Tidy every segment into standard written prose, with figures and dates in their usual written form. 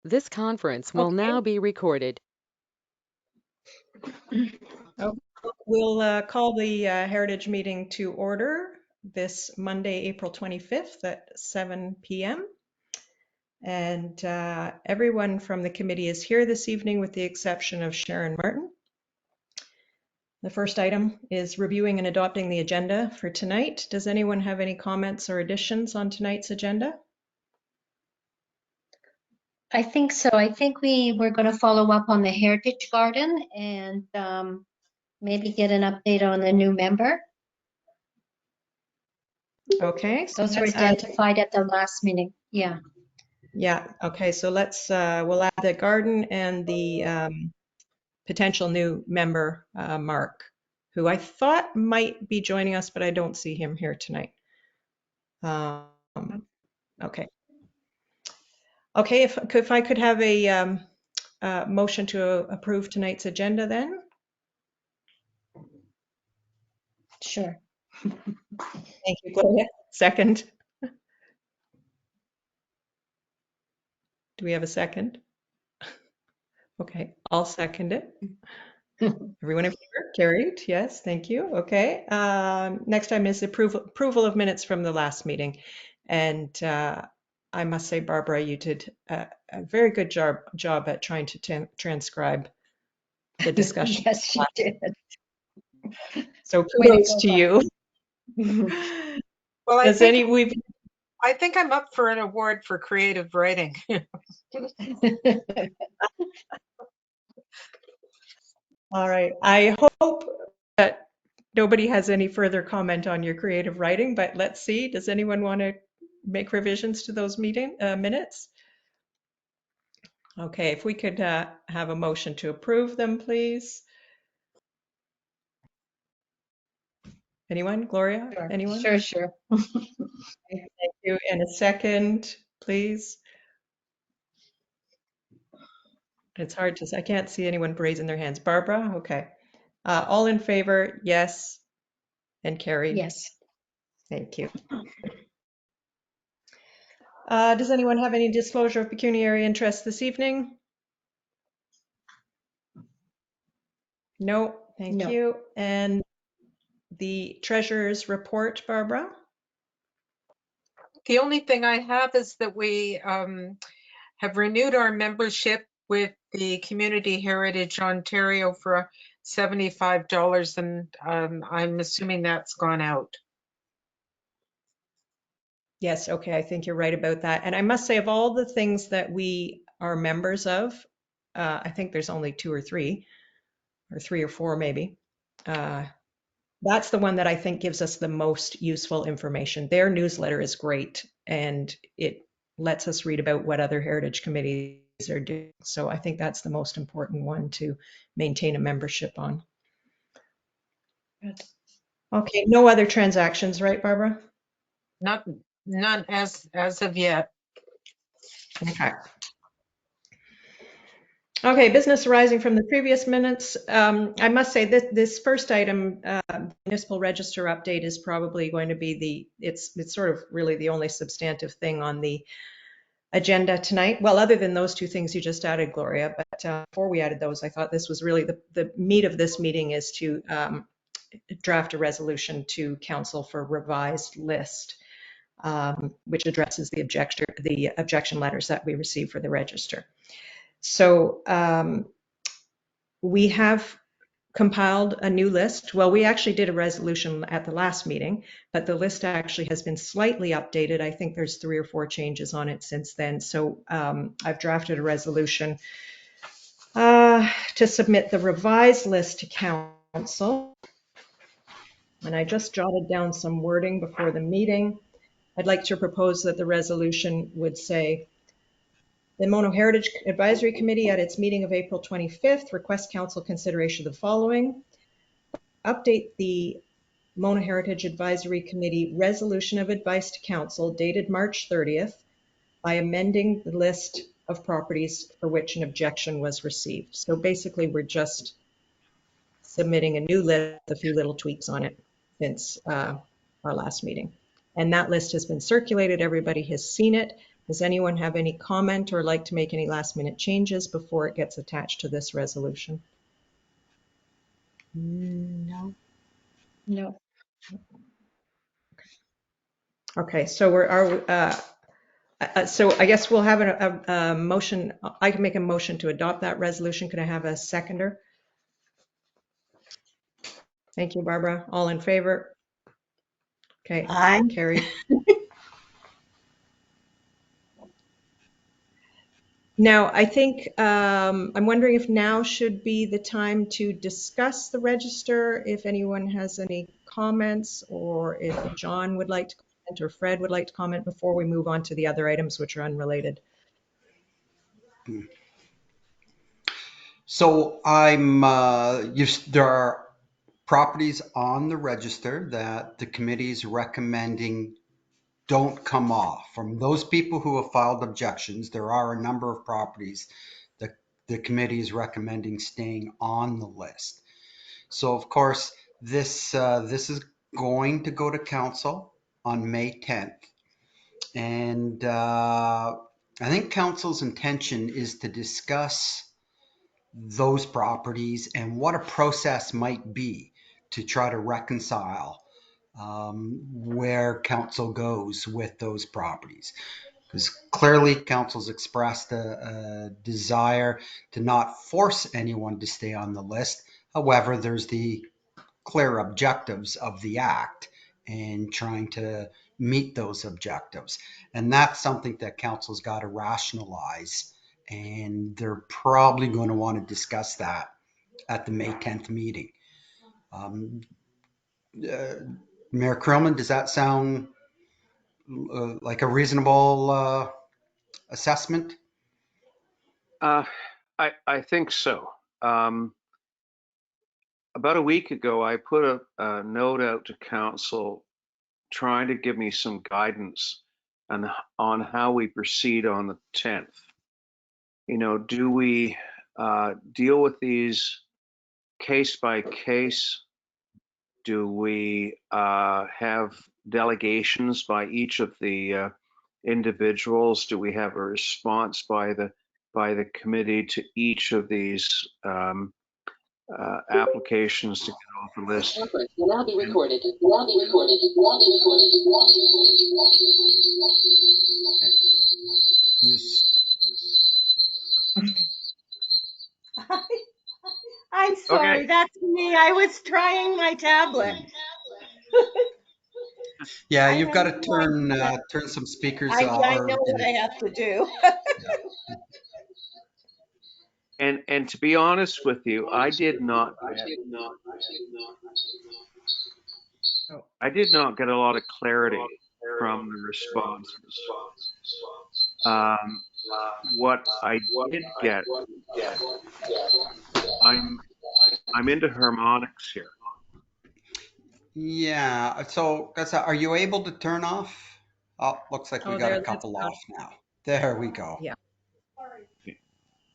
This conference will Okay. now be recorded. Oh, we'll call the Heritage meeting to order this Monday, April 25th at 7 p.m. And everyone from the committee is here this evening with the exception of Sharon Martin. The first item is reviewing and adopting the agenda for tonight. Does anyone have any comments or additions on tonight's agenda? I think so. I think we were going to follow up on the Heritage Garden and maybe get an update on the new member. Okay. So Those were let's add, identified at the last meeting. Yeah. yeah. Okay. So we'll add the garden and the potential new member, Mark, who I thought might be joining us, but I don't see him here tonight. Okay. Okay, if I could have a motion to approve tonight's agenda then? Sure. Thank you, Gloria. Second. Do we have a second? Okay, I'll second it. Everyone in favor? Carried. Yes, thank you. Okay. Next item is approval of minutes from the last meeting. And I must say, Barbara, you did a very good job at trying to transcribe the discussion. Yes, she did. So kudos to you. Well, we've I think I'm up for an award for creative writing. All right. I hope that nobody has any further comment on your creative writing, but let's see. Does anyone want to make revisions to those minutes? Okay, if we could have a motion to approve them, please. Anyone? Gloria? Sure. Anyone? Sure. Thank you. And a second, please. It's hard to, I can't see anyone raising their hands. Barbara? Okay. All in favor? Yes. And carried? Yes. Thank you. Does anyone have any disclosure of pecuniary interest this evening? No, thank you. And the treasurer's report, Barbara? The only thing I have is that we have renewed our membership with the Community Heritage Ontario for $75, and I'm assuming that's gone out. Yes, okay, I think you're right about that. And I must say, of all the things that we are members of, I think there's only 2 or 3, or 3 or 4 maybe. That's the one that I think gives us the most useful information. Their newsletter is great, and it lets us read about what other heritage committees are doing. So I think that's the most important one to maintain a membership on. Good. Okay, no other transactions, right, Barbara? None as of yet. Okay. Okay, business arising from the previous minutes. I must say that this first item, municipal register update, is probably going to be it's sort of really the only substantive thing on the agenda tonight. Well, other than those 2 things you just added, Gloria, but before we added those, I thought this was really the meat of this meeting is to draft a resolution to council for revised list, which addresses the objection letters that we received for the register. So we have compiled a new list. Well, we actually did a resolution at the last meeting, but the list actually has been slightly updated. I think there's 3 or 4 changes on it since then. So I've drafted a resolution to submit the revised list to council. And I just jotted down some wording before the meeting. I'd like to propose that the resolution would say, the Mono Heritage Advisory Committee at its meeting of April 25th requests council consideration of the following. Update the Mono Heritage Advisory Committee resolution of advice to council dated March 30th by amending the list of properties for which an objection was received. So basically we're just submitting a new list with a few little tweaks on it since our last meeting. And that list has been circulated. Everybody has seen it. Does anyone have any comment or like to make any last-minute changes before it gets attached to this resolution? No. No. Okay, so so I guess we'll have a motion. I can make a motion to adopt that resolution. Could I have a seconder? Thank you, Barbara. All in favor? Okay, Aye. carried. Now, I think, I'm wondering if now should be the time to discuss the register, if anyone has any comments, or if John would like to comment or Fred would like to comment before we move on to the other items which are unrelated. So there are properties on the register that the committee is recommending don't come off. From those people who have filed objections, there are a number of properties that the committee is recommending staying on the list. So of course, this is going to go to council on May 10th. And I think council's intention is to discuss those properties and what a process might be to try to reconcile where council goes with those properties. Because clearly council's expressed a desire to not force anyone to stay on the list. However, there's the clear objectives of the act and trying to meet those objectives. And that's something that council's got to rationalize. And they're probably going to want to discuss that at the May 10th meeting. Mayor Krillman, does that sound like a reasonable assessment? I think so. About a week ago, I put a note out to council trying to give me some guidance on how we proceed on the 10th. You know, do we deal with these case by case? Do we have delegations by each of the individuals? Do we have a response by the committee to each of these applications to get off the list? Conference will now be recorded. Will now be recorded. Will now be recorded. Will now be I'm sorry, Okay. that's me. I was trying my tablet. Yeah, I you've am got to trying turn some speakers I or know what I have to do. And to be honest with you, I did not get a lot of clarity from the responses. What I did get, I'm into harmonics here. Yeah, so are you able to turn off? Oh, looks like we Oh, got there, a that's couple done. off now. There we go. Yeah.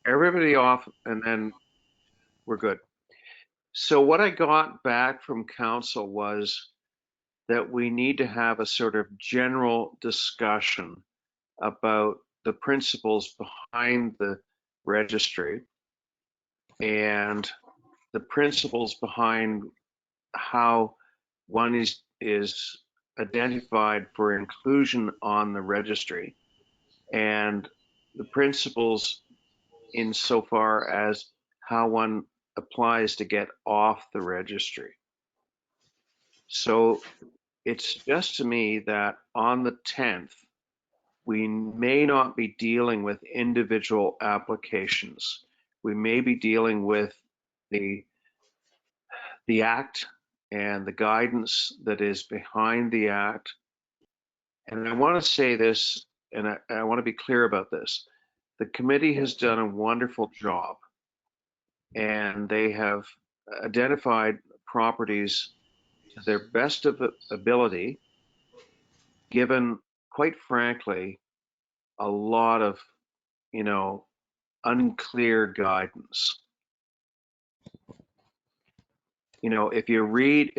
Everybody off, and then we're good. So what I got back from council was that we need to have a sort of general discussion about the principles behind the registry and the principles behind how one is identified for inclusion on the registry, and the principles insofar as how one applies to get off the registry. So it suggests to me that on the 10th, we may not be dealing with individual applications. We may be dealing with the act and the guidance that is behind the act. And I want to say this, and I want to be clear about this. The committee has done a wonderful job, and they have identified properties to their best of ability, given, quite frankly, a lot of, unclear guidance. If you read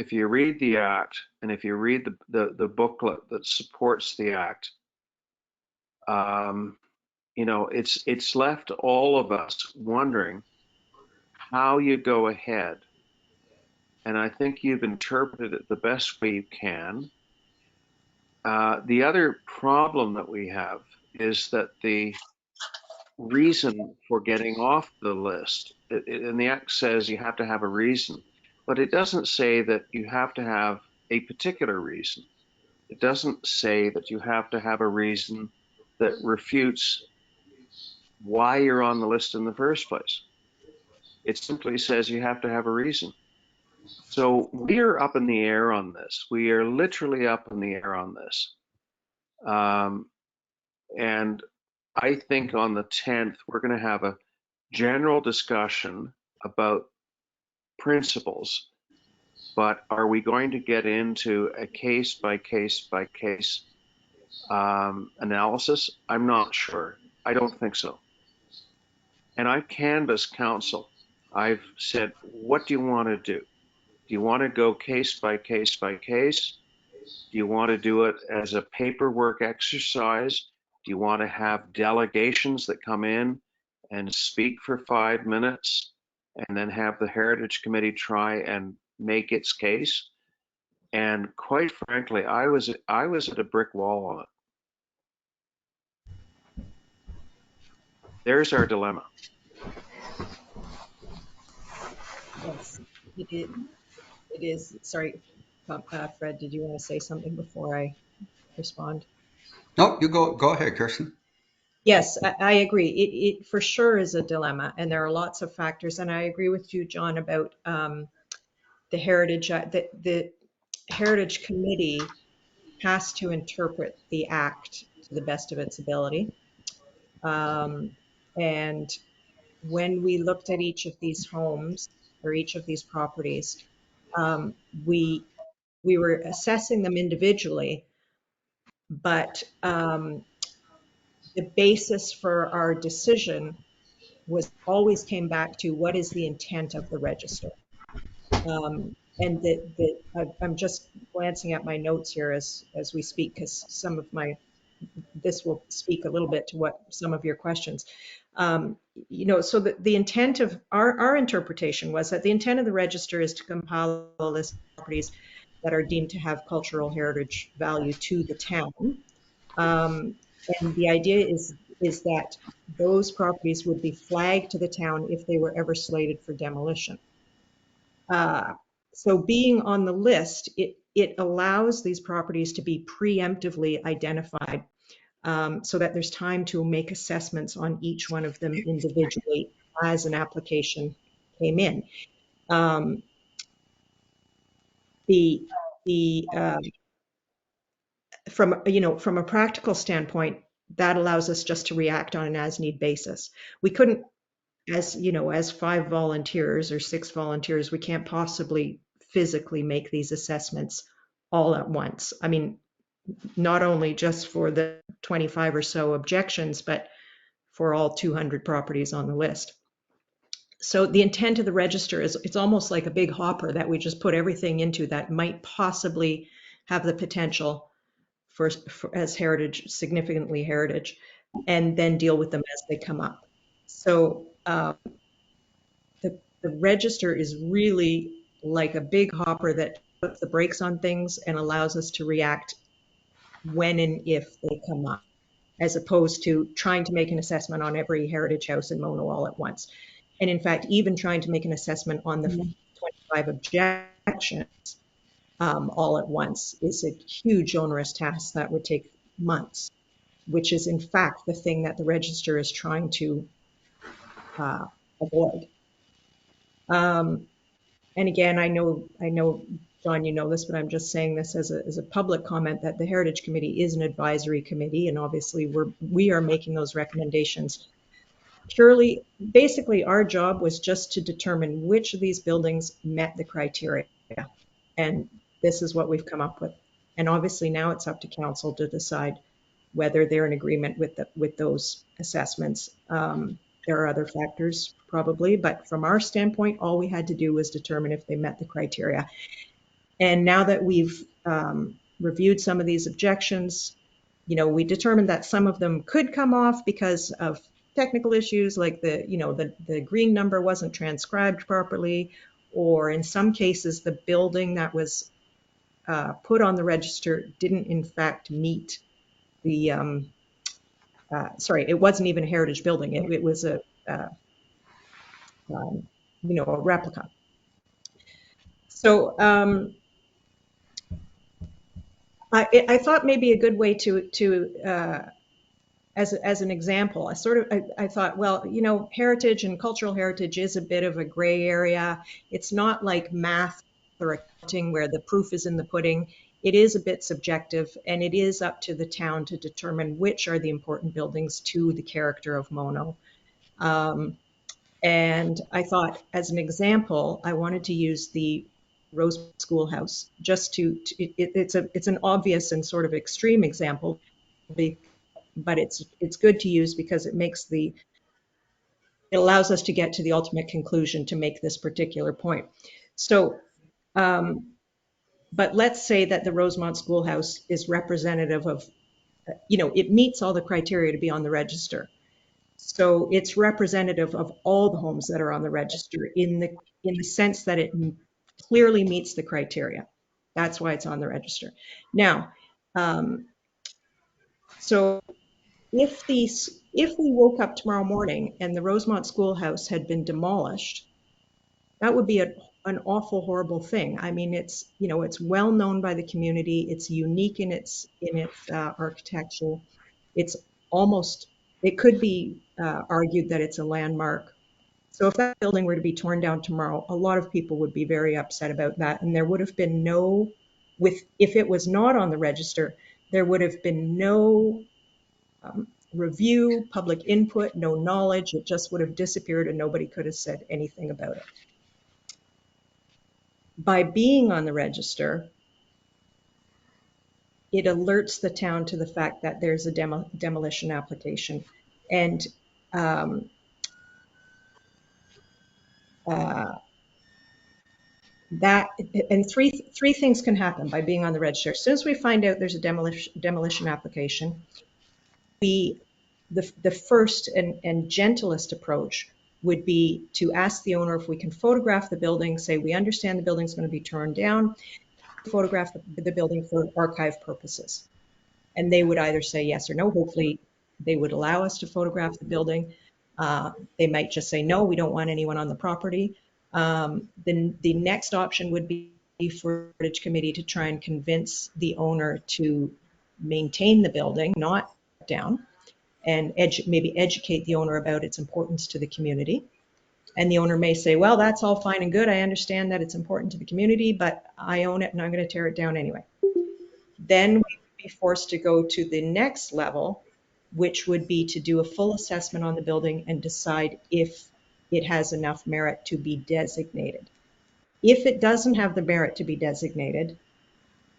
the act, and if you read the booklet that supports the act, it's left all of us wondering how you go ahead. And I think you've interpreted it the best way you can. The other problem that we have is that the reason for getting off the list, and the act says you have to have a reason, but it doesn't say that you have to have a particular reason. It doesn't say that you have to have a reason that refutes why you're on the list in the first place. It simply says you have to have a reason. So we are up in the air on this. We are literally up in the air on this. And I think on the 10th, we're going to have a general discussion about principles, but are we going to get into a case by case by case analysis? I'm not sure. I don't think so. And I've canvassed council. I've said, what do you want to do? Do you want to go case by case by case? Do you want to do it as a paperwork exercise? Do you want to have delegations that come in and speak for 5 minutes and then have the Heritage Committee try and make its case? And quite frankly, I was at a brick wall on it. There's our dilemma. Yes, it is. Sorry, Fred, did you want to say something before I respond? No, you go ahead, Kirsten. Yes, I agree. It for sure is a dilemma, and there are lots of factors. And I agree with you, John, about the Heritage. The Heritage Committee has to interpret the act to the best of its ability. And when we looked at each of these homes or each of these properties, um, we we were assessing them individually, but the basis for our decision was always came back to what is the intent of the register. And I'm just glancing at my notes here as we speak, because this will speak a little bit to what some of your questions. So the intent of our interpretation was that the intent of the register is to compile a list of properties that are deemed to have cultural heritage value to the town. And the idea is that those properties would be flagged to the town if they were ever slated for demolition. So being on the list, it allows these properties to be preemptively identified, so that there's time to make assessments on each one of them individually as an application came in. From a practical standpoint, that allows us just to react on an as-need basis. We couldn't, as 5 volunteers or 6 volunteers, we can't possibly physically make these assessments all at once. I mean, not only just for the 25 or so objections, but for all 200 properties on the list. So the intent of the register is it's almost like a big hopper that we just put everything into that might possibly have the potential for as heritage, significantly heritage, and then deal with them as they come up. So the register is really like a big hopper that puts the brakes on things and allows us to react when and if they come up, as opposed to trying to make an assessment on every heritage house in Mono all at once. And in fact, even trying to make an assessment on the 25 objections all at once is a huge onerous task that would take months, which is in fact the thing that the register is trying to avoid. And again, I know, John, you know this, but I'm just saying this as a public comment that the Heritage Committee is an advisory committee, and obviously we are making those recommendations purely. Basically, our job was just to determine which of these buildings met the criteria, and this is what we've come up with. And obviously now it's up to council to decide whether they're in agreement with those assessments. There are other factors probably, but from our standpoint, all we had to do was determine if they met the criteria. And now that we've reviewed some of these objections, we determined that some of them could come off because of technical issues, like the green number wasn't transcribed properly, or in some cases the building that was put on the register didn't in fact meet the sorry, it wasn't even a heritage building. It was a replica. So I thought maybe a good way to as an example, I thought, well, heritage and cultural heritage is a bit of a gray area. It's not like math or accounting where the proof is in the pudding. It is a bit subjective, and it is up to the town to determine which are the important buildings to the character of Mono. And I thought, as an example, I wanted to use the Rosemont Schoolhouse just it's an obvious and sort of extreme example, but it's good to use because it allows us to get to the ultimate conclusion to make this particular point. So, but let's say that the Rosemont Schoolhouse is representative of, it meets all the criteria to be on the register. So it's representative of all the homes that are on the register in the sense that it clearly meets the criteria. That's why it's on the register. Now, so if we woke up tomorrow morning and the Rosemont Schoolhouse had been demolished, that would be an awful, horrible thing. I mean, it's well known by the community. It's unique in its architecture. It could be argued that it's a landmark. So if that building were to be torn down tomorrow, a lot of people would be very upset about that. And there would have been if it was not on the register, there would have been no review, public input, no knowledge. It just would have disappeared and nobody could have said anything about it. By being on the register, it alerts the town to the fact that there's a demolition application. And three things can happen by being on the register. As soon as we find out there's a demolition application, the first and gentlest approach would be to ask the owner if we can photograph the building, say we understand the building's going to be torn down, photograph the building for archive purposes. And they would either say yes or no. Hopefully they would allow us to photograph the building. They might just say, no, we don't want anyone on the property. Then the next option would be for the Heritage Committee to try and convince the owner to maintain the building, not down, and maybe educate the owner about its importance to the community. And the owner may say, well, that's all fine and good. I understand that it's important to the community, but I own it and I'm going to tear it down anyway. Then we would be forced to go to the next level, which would be to do a full assessment on the building and decide if it has enough merit to be designated. If it doesn't have the merit to be designated,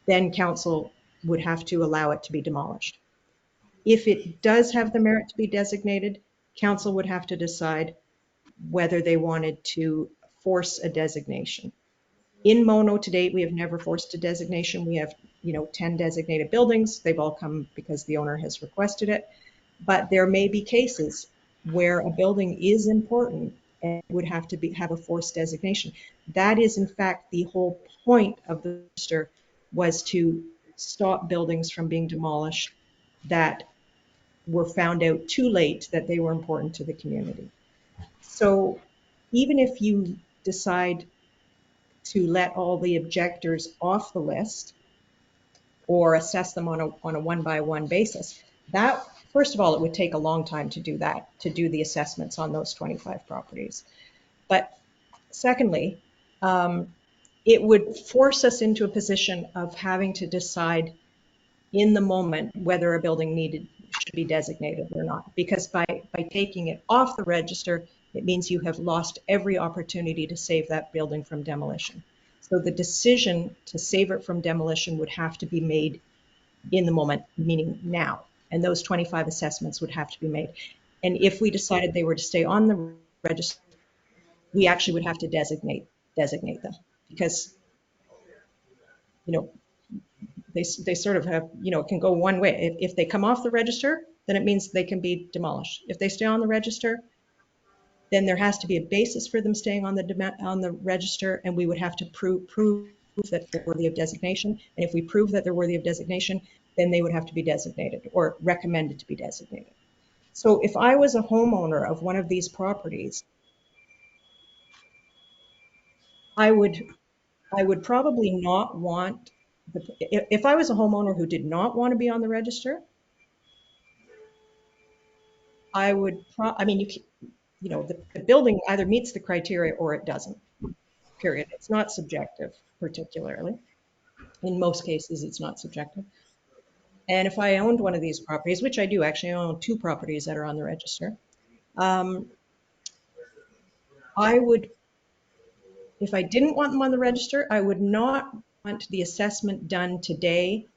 then council would have to allow it to be demolished. If it does have the merit to be designated, council would have to decide whether they wanted to force a designation. In Mono to date, we have never forced a designation. We have 10 designated buildings. They've all come because the owner has requested it. But there may be cases where a building is important and would have to have a forced designation. That is, in fact, the whole point of the register, was to stop buildings from being demolished that were found out too late that they were important to the community. So even if you decide to let all the objectors off the list or assess them on a one-by-one basis, that, first of all, it would take a long time to do that, to do the assessments on those 25 properties. But secondly, it would force us into a position of having to decide in the moment whether a building should be designated or not. Because by taking it off the register, it means you have lost every opportunity to save that building from demolition. So the decision to save it from demolition would have to be made in the moment, meaning now. And those 25 assessments would have to be made. And if we decided they were to stay on the register, we actually would have to designate them, because they sort of have, it can go one way. If they come off the register, then it means they can be demolished. If they stay on the register, then there has to be a basis for them staying on the register, and we would have to prove that they're worthy of designation. And if we prove that they're worthy of designation, then they would have to be designated or recommended to be designated. So if I was a homeowner of one of these properties, I would probably not want if I was a homeowner who did not want to be on the register, I would I mean, the building either meets the criteria or it doesn't, period. It's not subjective, particularly. In most cases, it's not subjective. And if I owned one of these properties, which I do actually, I own 2 properties that are on the register, I would, if I didn't want them on the register, I would not want the assessment done today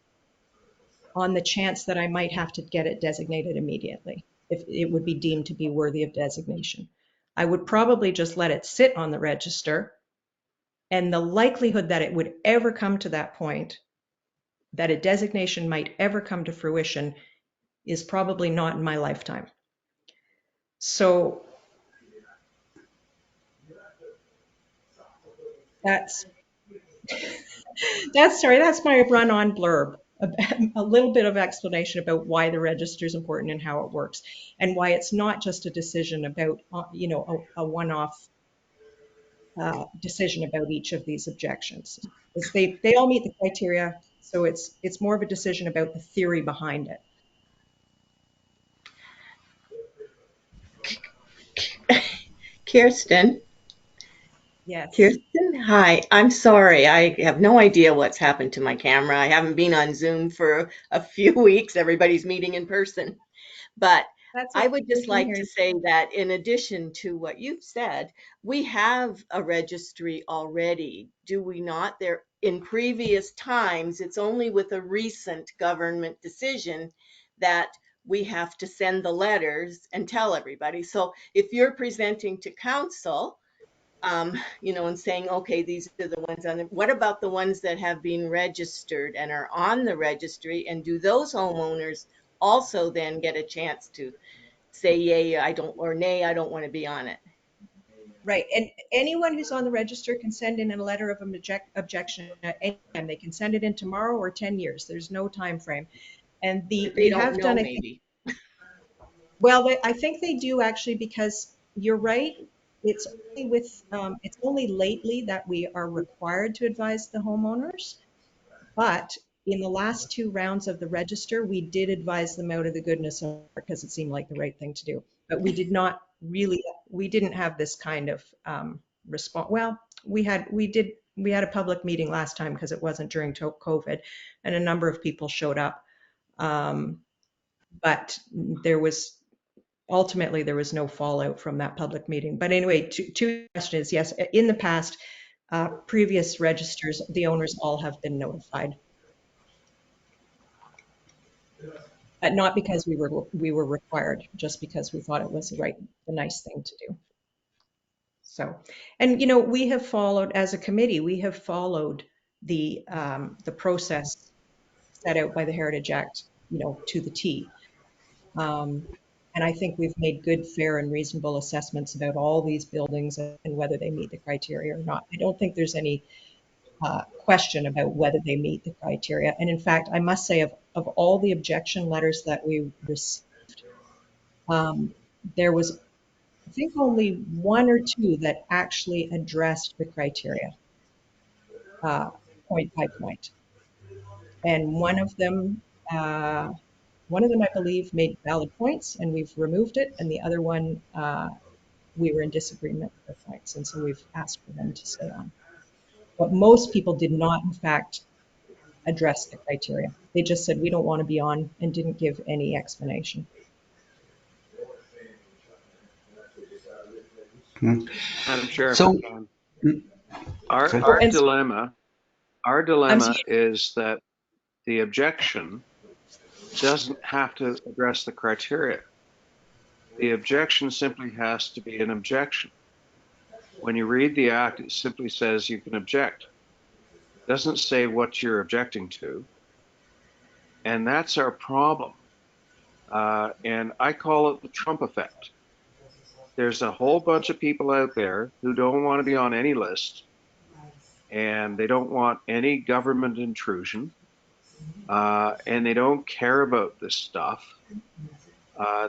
on the chance that I might have to get it designated immediately, if it would be deemed to be worthy of designation. I would probably just let it sit on the register, and the likelihood that it would ever come to that point, that a designation might ever come to fruition, is probably not in my lifetime. So that's that's my run-on blurb. A little bit of explanation about why the register is important and how it works, and why it's not just a decision about, a one-off decision about each of these objections. They all meet the criteria, so it's more of a decision about the theory behind it. Kirsten. Yes. Kirsten, hi. I'm sorry. I have no idea what's happened to my camera. I haven't been on Zoom for a few weeks. Everybody's meeting in person. But That's I okay. would We just can like hear to you. say that in addition to what you've said, we have a registry already, do we not? There, in previous times, it's only with a recent government decision that we have to send the letters and tell everybody. So if you're presenting to council, and saying, okay, these are the ones on it. What about the ones that have been registered and are on the registry? And do those homeowners also then get a chance to say, yay, I don't, or nay, I don't want to be on it? Right. And anyone who's on the register can send in a letter of objection at any time. They can send it in tomorrow or 10 years. There's no time frame. And But they we don't have know, done, I think, maybe. well, I think they do actually, because you're right. It's only lately that we are required to advise the homeowners. But in the last 2 rounds of the register, we did advise them out of the goodness of our heart because it seemed like the right thing to do. But we didn't have this kind of response. Well, we had a public meeting last time because it wasn't during COVID, and a number of people showed up. But ultimately there was no fallout from that public meeting. But anyway, to questions, yes, in the past, previous registers, the owners all have been notified. But not because we were required, just because we thought it was the nice thing to do. So, and we have followed, as a committee, we have followed the process set out by the Heritage Act, to the T. And I think we've made good, fair, and reasonable assessments about all these buildings and whether they meet the criteria or not. I don't think there's any question about whether they meet the criteria. And in fact, I must say, of all the objection letters that we received, there was, I think, only 1 or 2 that actually addressed the criteria, point by point. And one of them, I believe, made valid points, and we've removed it, and the other one, we were in disagreement with their points, and so we've asked for them to stay on. But most people did not, in fact, address the criteria. They just said, we don't want to be on, and didn't give any explanation. Madam Chair, So, our, okay. our And dilemma, our I'm dilemma sorry. is that the objection doesn't have to address the criteria. The objection simply has to be an objection. When you read the act, it simply says you can object. It doesn't say what you're objecting to. And that's our problem. And I call it the Trump effect. There's a whole bunch of people out there who don't want to be on any list, and they don't want any government intrusion, and they don't care about this stuff.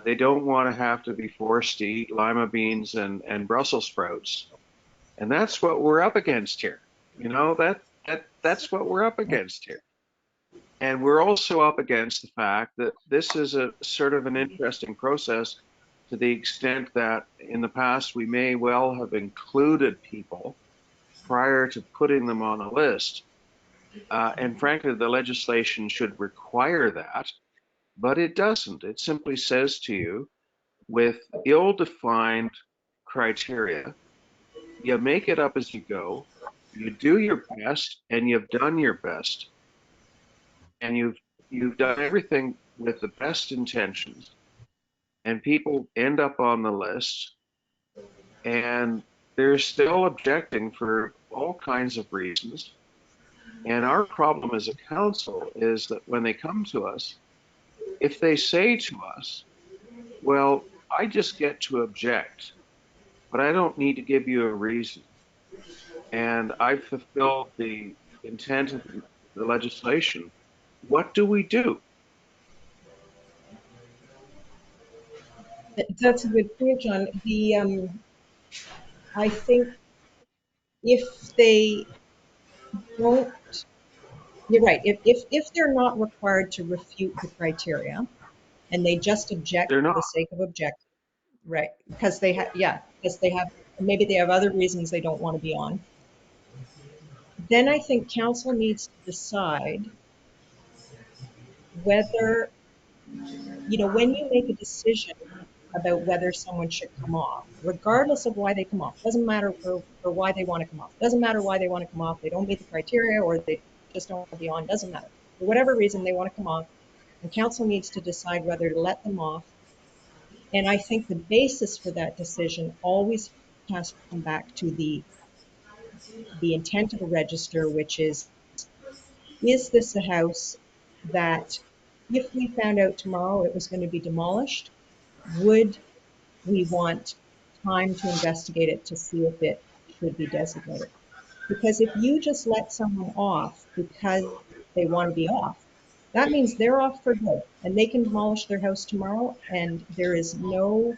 They don't want to have to be forced to eat lima beans and Brussels sprouts. And that's what we're up against here. You know, that's what we're up against here. And we're also up against the fact that this is a sort of an interesting process to the extent that in the past we may well have included people prior to putting them on a list. And frankly, the legislation should require that, but it doesn't. It simply says to you, with ill-defined criteria, you make it up as you go, you do your best, and you've done your best, and you've done everything with the best intentions, and people end up on the list, and they're still objecting for all kinds of reasons. And our problem as a council is that when they come to us, if they say to us, well, I just get to object, but I don't need to give you a reason, and I've fulfilled the intent of the legislation, what do we do? That's a good point, John. I think if they don't, you're right. If they're not required to refute the criteria and they just object They're for not. the sake of objecting, right? Because they have, yeah, because they have, maybe they have other reasons they don't want to be on. Then I think council needs to decide whether, when you make a decision about whether someone should come off, regardless of why they come off, doesn't matter for why they want to come off, doesn't matter why they want to come off, they don't meet the criteria or they just don't want to be on, doesn't matter. For whatever reason they want to come off, and council needs to decide whether to let them off. And I think the basis for that decision always has to come back to the intent of the register, which is this a house that if we found out tomorrow it was going to be demolished, would we want time to investigate it to see if it should be designated? Because if you just let someone off because they want to be off, that means they're off for good and they can demolish their house tomorrow and there is no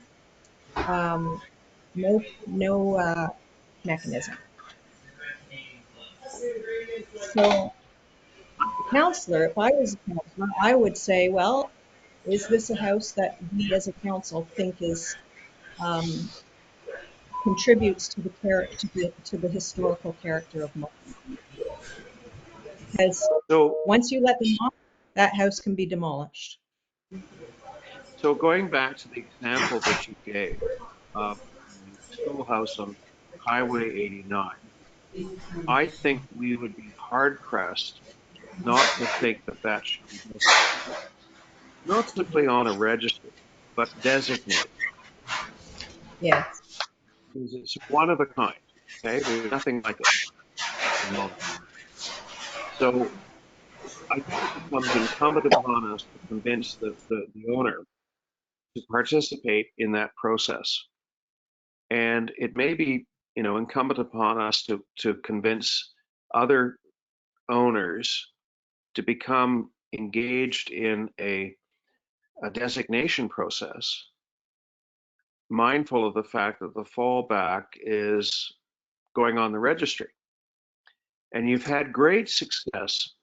mechanism. So, counselor, if I was a counselor, I would say, well, is this a house that we as a council think is contributes to the historical character of Moncton? Because So, once you let them off, that house can be demolished. so going back to the example that you gave of the schoolhouse on Highway 89, I think we would be hard pressed not to think that that should be designated, not simply on a register, but designated, Yes. because it's one of a kind. Okay, there's nothing like it in Moncton. So I think it becomes incumbent upon us to convince the owner to participate in that process. And it may be, incumbent upon us to convince other owners to become engaged in a designation process, mindful of the fact that the fallback is going on the registry. And you've had great success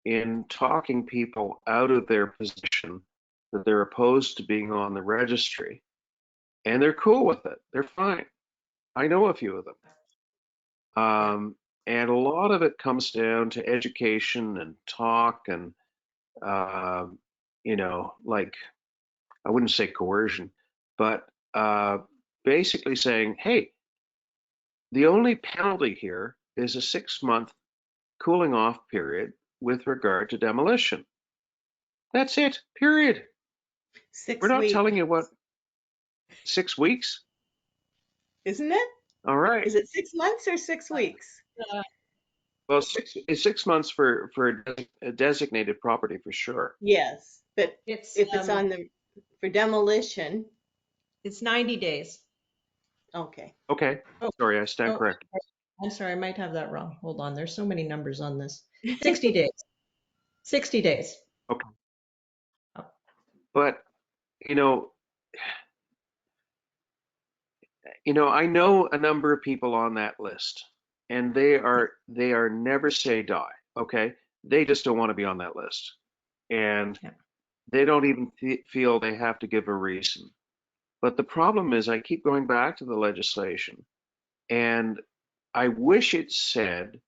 in talking people out of their position that they're opposed to being on the registry. And they're cool with it. They're fine. I know a few of them. And a lot of it comes down to education and talk and, like, I wouldn't say coercion, but basically saying, hey, the only penalty here is a 6-month cooling off period with regard to demolition. That's it, period. We're 6 not weeks, telling you what, 6 weeks? isn't it? All right. Is it 6 months or 6 weeks? Well, 6 months for a designated property for sure. Yes, but It's, if it's on the, for demolition, it's 90 days. okay. Okay, Oh, sorry, I stand oh, corrected. I'm sorry, I might have that wrong. Hold on, there's so many numbers on this. 60 days. 60 days. Okay, Oh, but you know, I know a number of people on that list, and they are never say die. Okay, they just don't want to be on that list, and yeah. they don't even feel they have to give a reason. But the problem is, I keep going back to the legislation, and I wish it said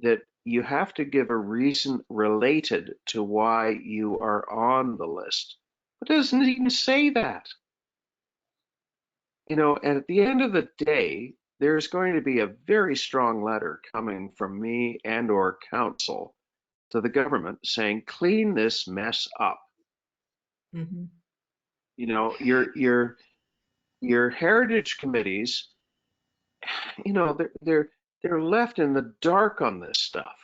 that you have to give a reason related to why you are on the list. It doesn't even say that. And at the end of the day, there's going to be a very strong letter coming from me and or council to the government saying, clean this mess up. Mhm. Your heritage committees, they're left in the dark on this stuff.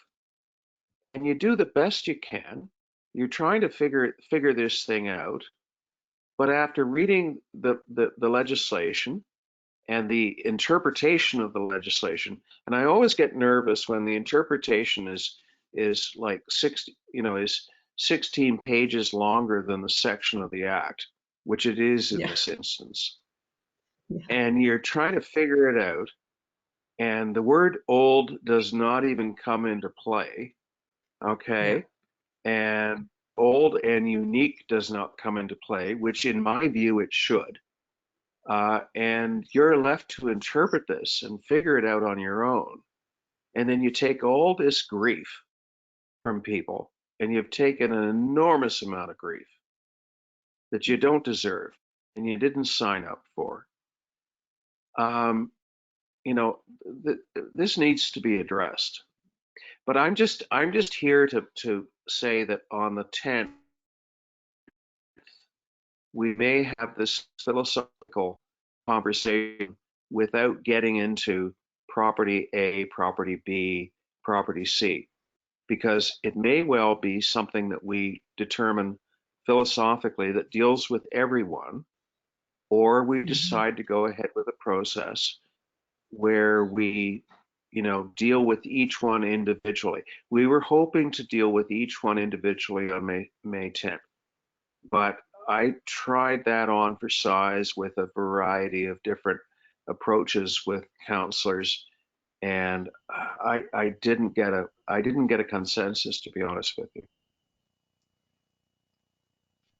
And you do the best you can. You're trying to figure this thing out. But after reading the legislation and the interpretation of the legislation, and I always get nervous when the interpretation is like 16 pages longer than the section of the act, which it is in Yeah. this instance. Yeah. And you're trying to figure it out, and the word old does not even come into play. Yeah. Okay. And old and unique does not come into play, which in my view it should. And you're left to interpret this and figure it out on your own. And then you take all this grief from people, and you've taken an enormous amount of grief that you don't deserve and you didn't sign up for. Um, this needs to be addressed. But I'm just here to say that on the 10th, we may have this philosophical conversation without getting into property A, property B, property C, because it may well be something that we determine philosophically that deals with everyone, or we Mhm. decide to go ahead with a process where we deal with each one individually. We were hoping to deal with each one individually on May 10th. But I tried that on for size with a variety of different approaches with counselors, and I didn't get a consensus, to be honest with you.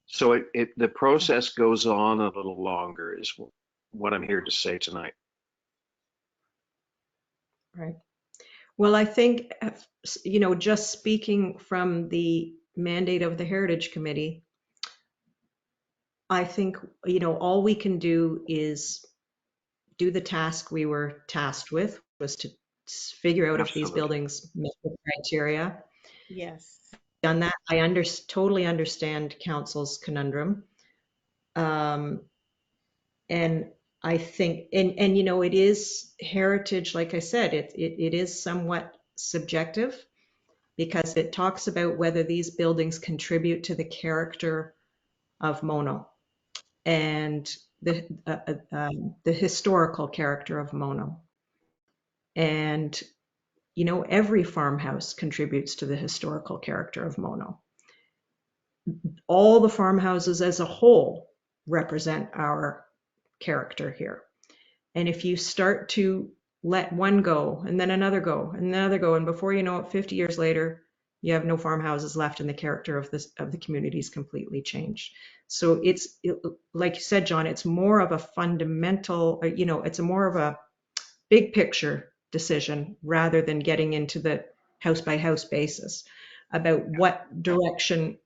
So the process goes on a little longer, is what I'm here to say tonight. Right. Well, I think, just speaking from the mandate of the Heritage Committee, I think, all we can do is do the task we were tasked with, was to figure out if these Absolutely. buildings meet the criteria. Yes. Done that. I totally understand council's conundrum. Um, and I think, and it is heritage, like I said, it is somewhat subjective because it talks about whether these buildings contribute to the character of Mono and the historical character of Mono. And, every farmhouse contributes to the historical character of Mono. All the farmhouses as a whole represent our character here. And if you start to let one go and then another go and another go, and before you know it, 50 years later, you have no farmhouses left and the character of the community is completely changed. So like you said, John, it's more of a fundamental, it's a more of a big picture decision rather than getting into the house by house basis about what direction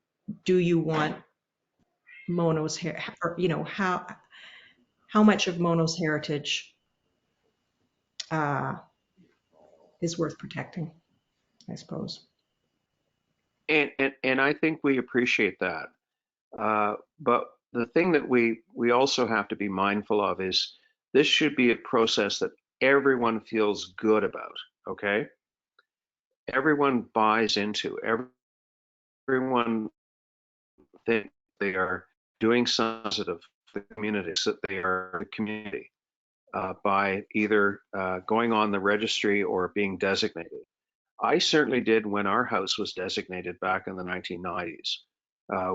do you want Mono's or how much of Mono's heritage is worth protecting, I suppose. And I think we appreciate that. But the thing that we also have to be mindful of is this should be a process that everyone feels good about. Okay. everyone buys into, everyone thinks they are doing something positive for the communities, that they are the community by either going on the registry or being designated. I certainly did when our house was designated back in the 1990s.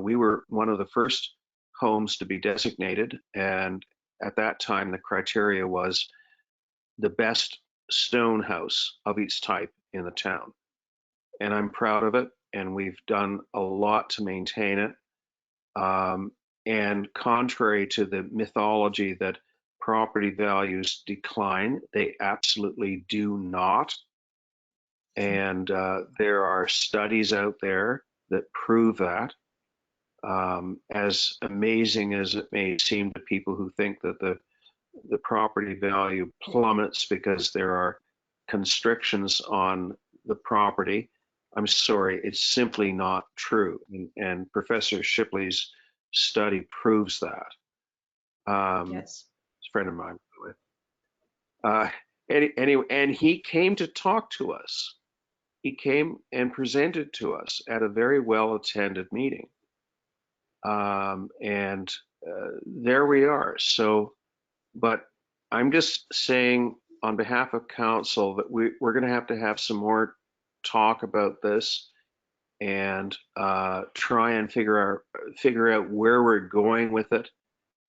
We were one of the first homes to be designated, and at that time the criteria was the best stone house of its type in the town. And I'm proud of it, and we've done a lot to maintain it. And contrary to the mythology that property values decline, they absolutely do not. And there are studies out there that prove that. As amazing as it may seem to people who think that the property value plummets because there are constrictions on the property, I'm sorry, it's simply not true. And Professor Shipley's study proves that. Yes. He's a friend of mine, by the way. Anyway, and he came to talk to us. He came and presented to us at a very well attended meeting. And there we are. So, but I'm just saying on behalf of council that we're going to have some more talk about this and try and figure out where we're going with it.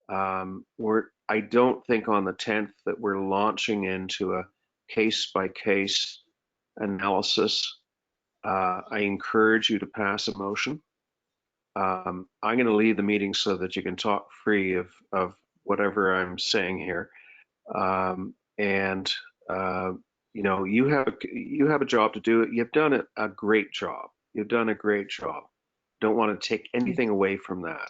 I don't think on the 10th that we're launching into a case by case analysis. I encourage you to pass a motion. I'm going to leave the meeting so that you can talk free of whatever I'm saying here. And you have a job to do. You've done a great job. You've done a great job. Don't want to take anything away from that,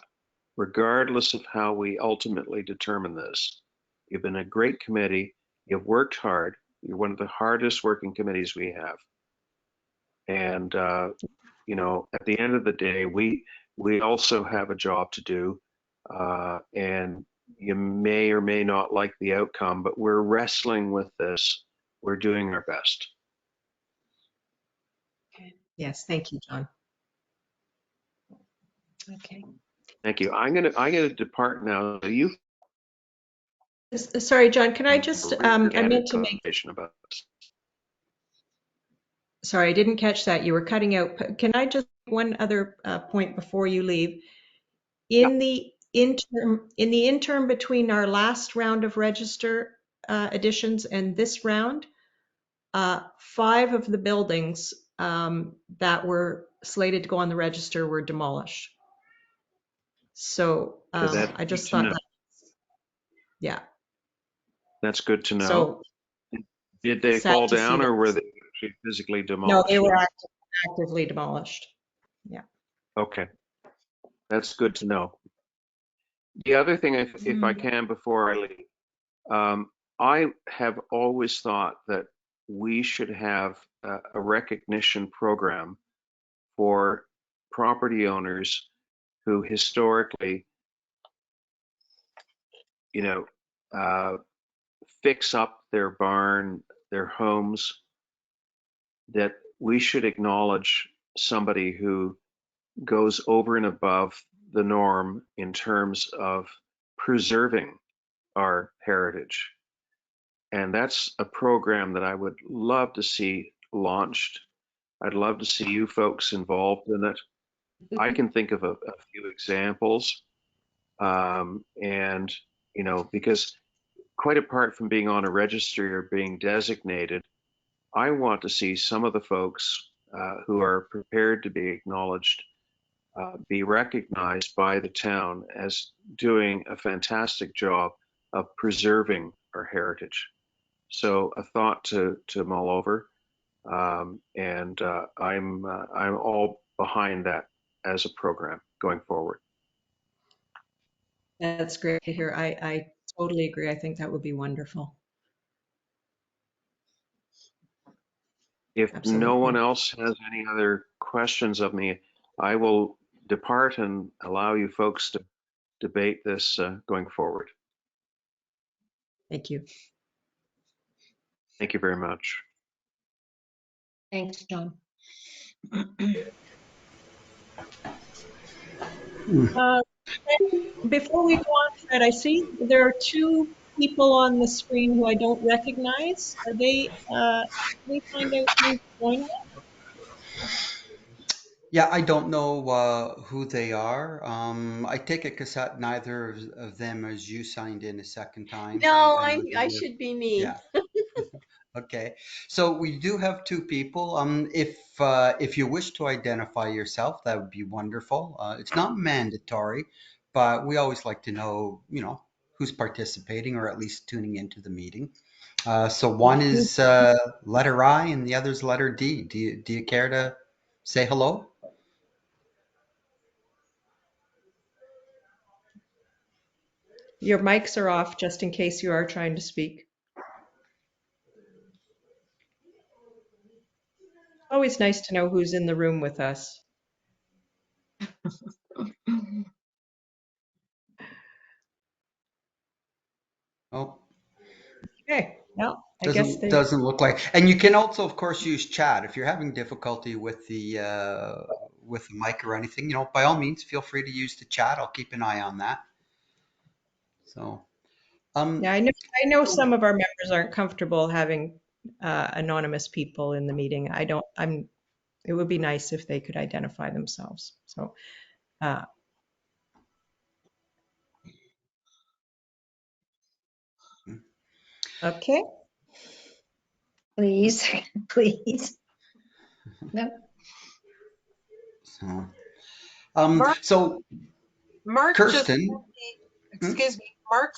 regardless of how we ultimately determine this. You've been a great committee. You've worked hard. You're one of the hardest working committees we have. And at the end of the day, we also have a job to do, and you may or may not like the outcome, but we're wrestling with this. We're doing our best. Yes, thank you, John. Okay. Thank you. I'm gonna depart now. You Sorry, John, can I just, I meant to make, conversation about this. sorry, I didn't catch that. You were cutting out. Can I just, one other point before you leave? In the interim between our last round of register additions and this round, 5 of the buildings that were slated to go on the register were demolished. So I just thought that, yeah. That's good to know. So did they sad fall to see down that. or were they actually physically No, demolished? they were actively demolished. Yeah. Okay, that's good to know. The other thing, if I can, before I leave, I have always thought that we should have a recognition program for property owners who historically, fix up their barn, their homes, that we should acknowledge somebody who goes over and above the norm in terms of preserving our heritage. And that's a program that I would love to see launched. I'd love to see you folks involved in it. I can think of a few examples. And, because quite apart from being on a registry or being designated, I want to see some of the folks who are prepared to be acknowledged be recognized by the town as doing a fantastic job of preserving our heritage. So a thought to mull over, and I'm all behind that as a program going forward. That's great to hear. I totally agree. I think that would be wonderful. If Absolutely. no one else has any other questions of me, I will depart and allow you folks to debate this going forward. Thank you. Thank you very much. Thanks, John. Uh, Before we go on, Fred, I see there are two people on the screen who I don't recognize. Are they, can we find out who's joining us? Yeah, I don't know who they are. I take it, Cassette, neither of them as you signed in a second time. No, I know I you're, should be me. yeah, okay. So we do have two people. If you wish to identify yourself, that would be wonderful. It's not mandatory, but we always like to know, who's participating or at least tuning into the meeting. So one is letter I and the other's letter D. Do you care to say hello? Your mics are off just in case you are trying to speak. Always nice to know who's in the room with us. Oh, Okay, well, I guess doesn't they, doesn't look like. And you can also, of course, use chat if you're having difficulty with the mic or anything. By all means, feel free to use the chat. I'll keep an eye on that. So, yeah, I know some of our members aren't comfortable having anonymous people in the meeting. It would be nice if they could identify themselves. So, uh, okay. Please, please. No. so, Mark, so Mark just sent Kirsten, me, hmm? excuse me, Mark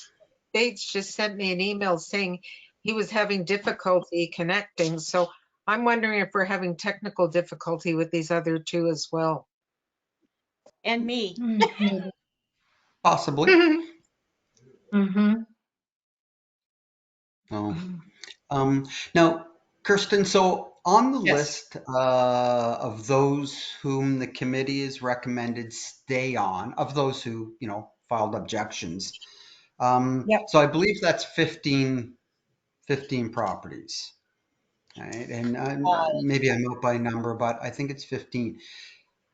Bates just sent me an email saying he was having difficulty connecting. So I'm wondering if we're having technical difficulty with these other two as well. And me. Maybe. Possibly. Mm-hmm. Oh. Now, Kirsten, so on the Yes. list of those whom the committee has recommended stay on, of those who, filed objections, Yep. so I believe that's 15 properties, right? And maybe I'm out by number, but I think it's 15.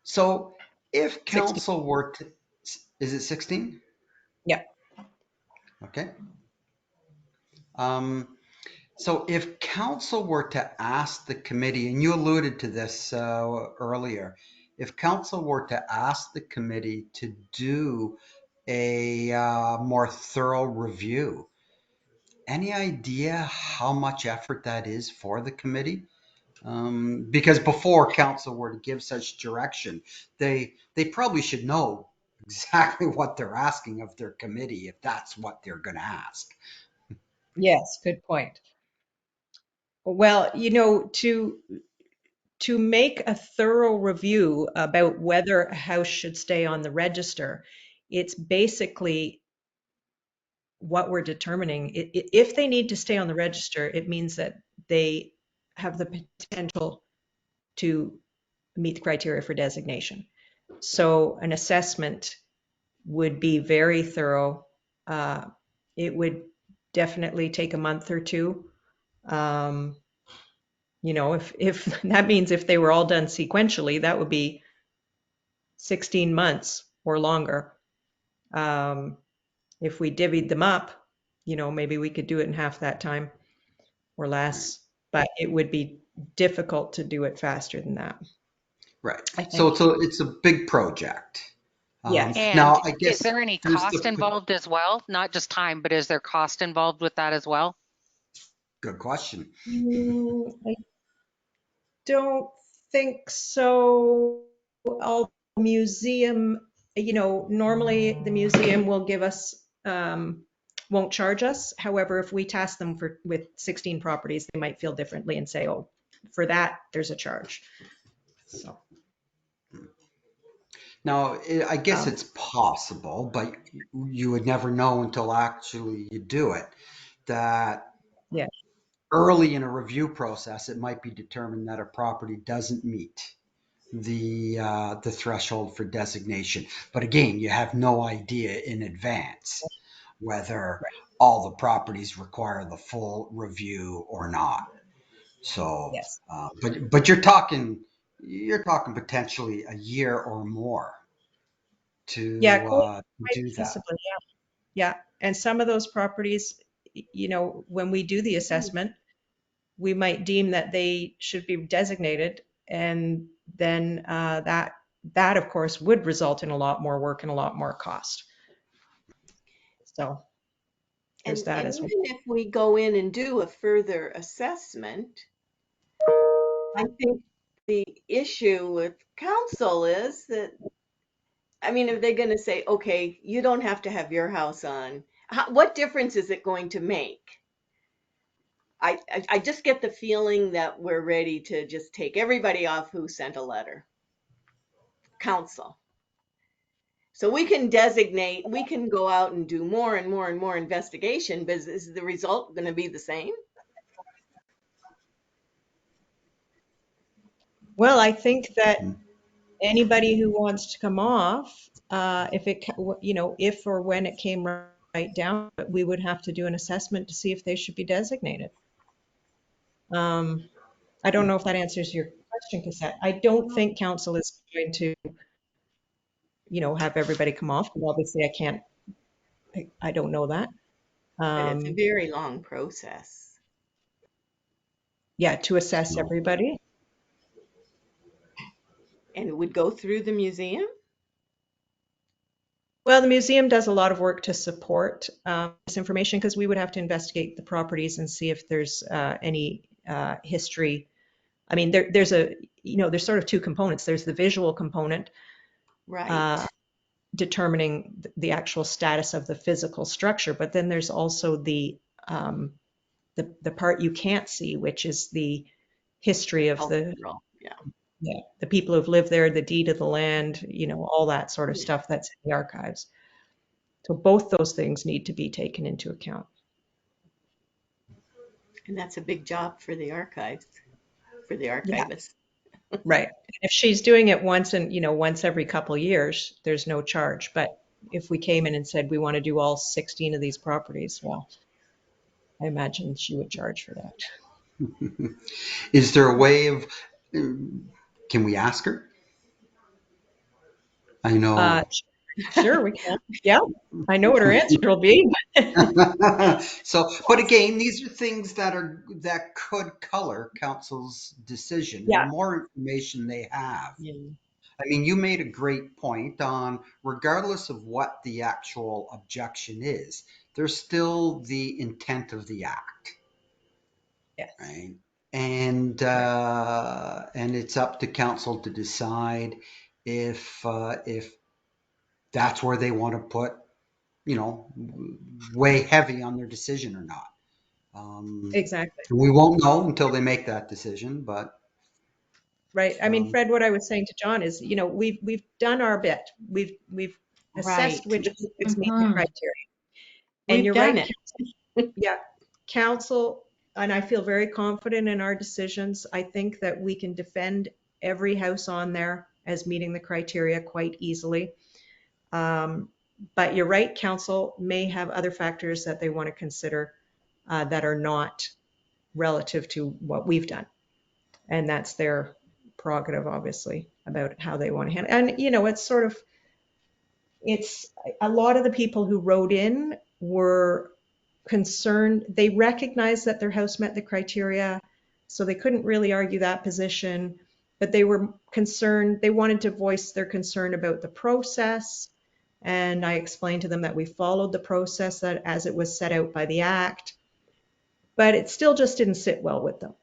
So if 60. council were to, is it 16? Yep. Okay. Um, So if council were to ask the committee, and you alluded to this earlier, if council were to ask the committee to do a more thorough review, any idea how much effort that is for the committee? Because before council were to give such direction, they probably should know exactly what they're asking of their committee if that's what they're going to ask. Yes, good point. Well, to make a thorough review about whether a house should stay on the register, it's basically what we're determining. If they need to stay on the register, it means that they have the potential to meet the criteria for designation. So an assessment would be very thorough. Uh, It would definitely take a month or two. Um, if that means if they were all done sequentially, that would be 16 months or longer. Um, if we divvied them up, maybe we could do it in half that time or less, but it would be difficult to do it faster than that, Right. I So think. it's a big project. Yes. Now, And I is guess there any there's cost the involved as well? Not just time, but is there cost involved with that as well? good question. I don't think so. All museum, normally the museum will give us, won't charge us. However, if we task them with 16 properties, they might feel differently and say, oh, for that, there's a charge. So, Now, I guess um, it's possible, but you would never know until actually you do it, that yeah, early in a review process, it might be determined that a property doesn't meet the threshold for designation. But again, you have no idea in advance whether all the properties require the full review or not. So, Yes. but you're talking potentially a year or more Yeah, to quite do that. possibly. Yeah. And some of those properties, when we do the assessment, we might deem that they should be designated, and then that of course would result in a lot more work and a lot more cost. So there's And that as well. even if we go in and do a further assessment, I think the issue with council is that, I mean, are they going to say, okay, you don't have to have your house on? What difference is it going to make? I just get the feeling that we're ready to just take everybody off who sent a letter. Council. So we can designate, we can go out and do more and more and more investigation, but is the result going to be the same? Well, I think that anybody who wants to come off, if or when it came right down, we would have to do an assessment to see if they should be designated. I don't know if that answers your question, Cassette. I don't think council is going to, have everybody come off, but obviously I don't know that. But it's a Um, very long process. yeah, to assess everybody. And it would go through the museum? Well, the museum does a lot of work to support this information, because we would have to investigate the properties and see if there's any history. I mean, there's sort of two components. There's the visual component, Right. determining the actual status of the physical structure, but then there's also um, the part you can't see, which is the history of Cultural. Yeah. the people who've lived there, the deed of the land, all that sort of Yeah. stuff that's in the archives. So both those things need to be taken into account. And that's a big job for the archives, for the Yeah, archivist. right. If she's doing it once every couple years, there's no charge. But if we came in and said we want to do all 16 of these properties, well, I imagine she would charge for that. Is there a way of, can we ask her? I Uh, know. sure, we can. Yeah, I know what her answer will be. So, but again, these are things that could color council's decision, and the Yeah, more information they have. Yeah. I mean, you made a great point on, regardless of what the actual objection is, there's still the intent of the act, yes, right? And right. and it's up to council to decide if that's where they want to put, you know, weigh heavy on their decision or not. Exactly. We won't know until they make that decision, but Right. I mean, um, Fred, what I was saying to John is, we've done our bit. We've assessed Right. which properties meet the Mhm. criteria. And We've you're done right, it. yeah, council, and I feel very confident in our decisions. I think that we can defend every house on there as meeting the criteria quite easily. Um, but you're right, council may have other factors that they want to consider that are not relative to what we've done. And that's their prerogative, obviously, about how they want to handle it. And, it's a lot of the people who wrote in were concerned. They recognized that their house met the criteria, so they couldn't really argue that position, but they were concerned. They wanted to voice their concern about the process. And I explained to them that we followed the process that as it was set out by the act, but it still just didn't sit well with them.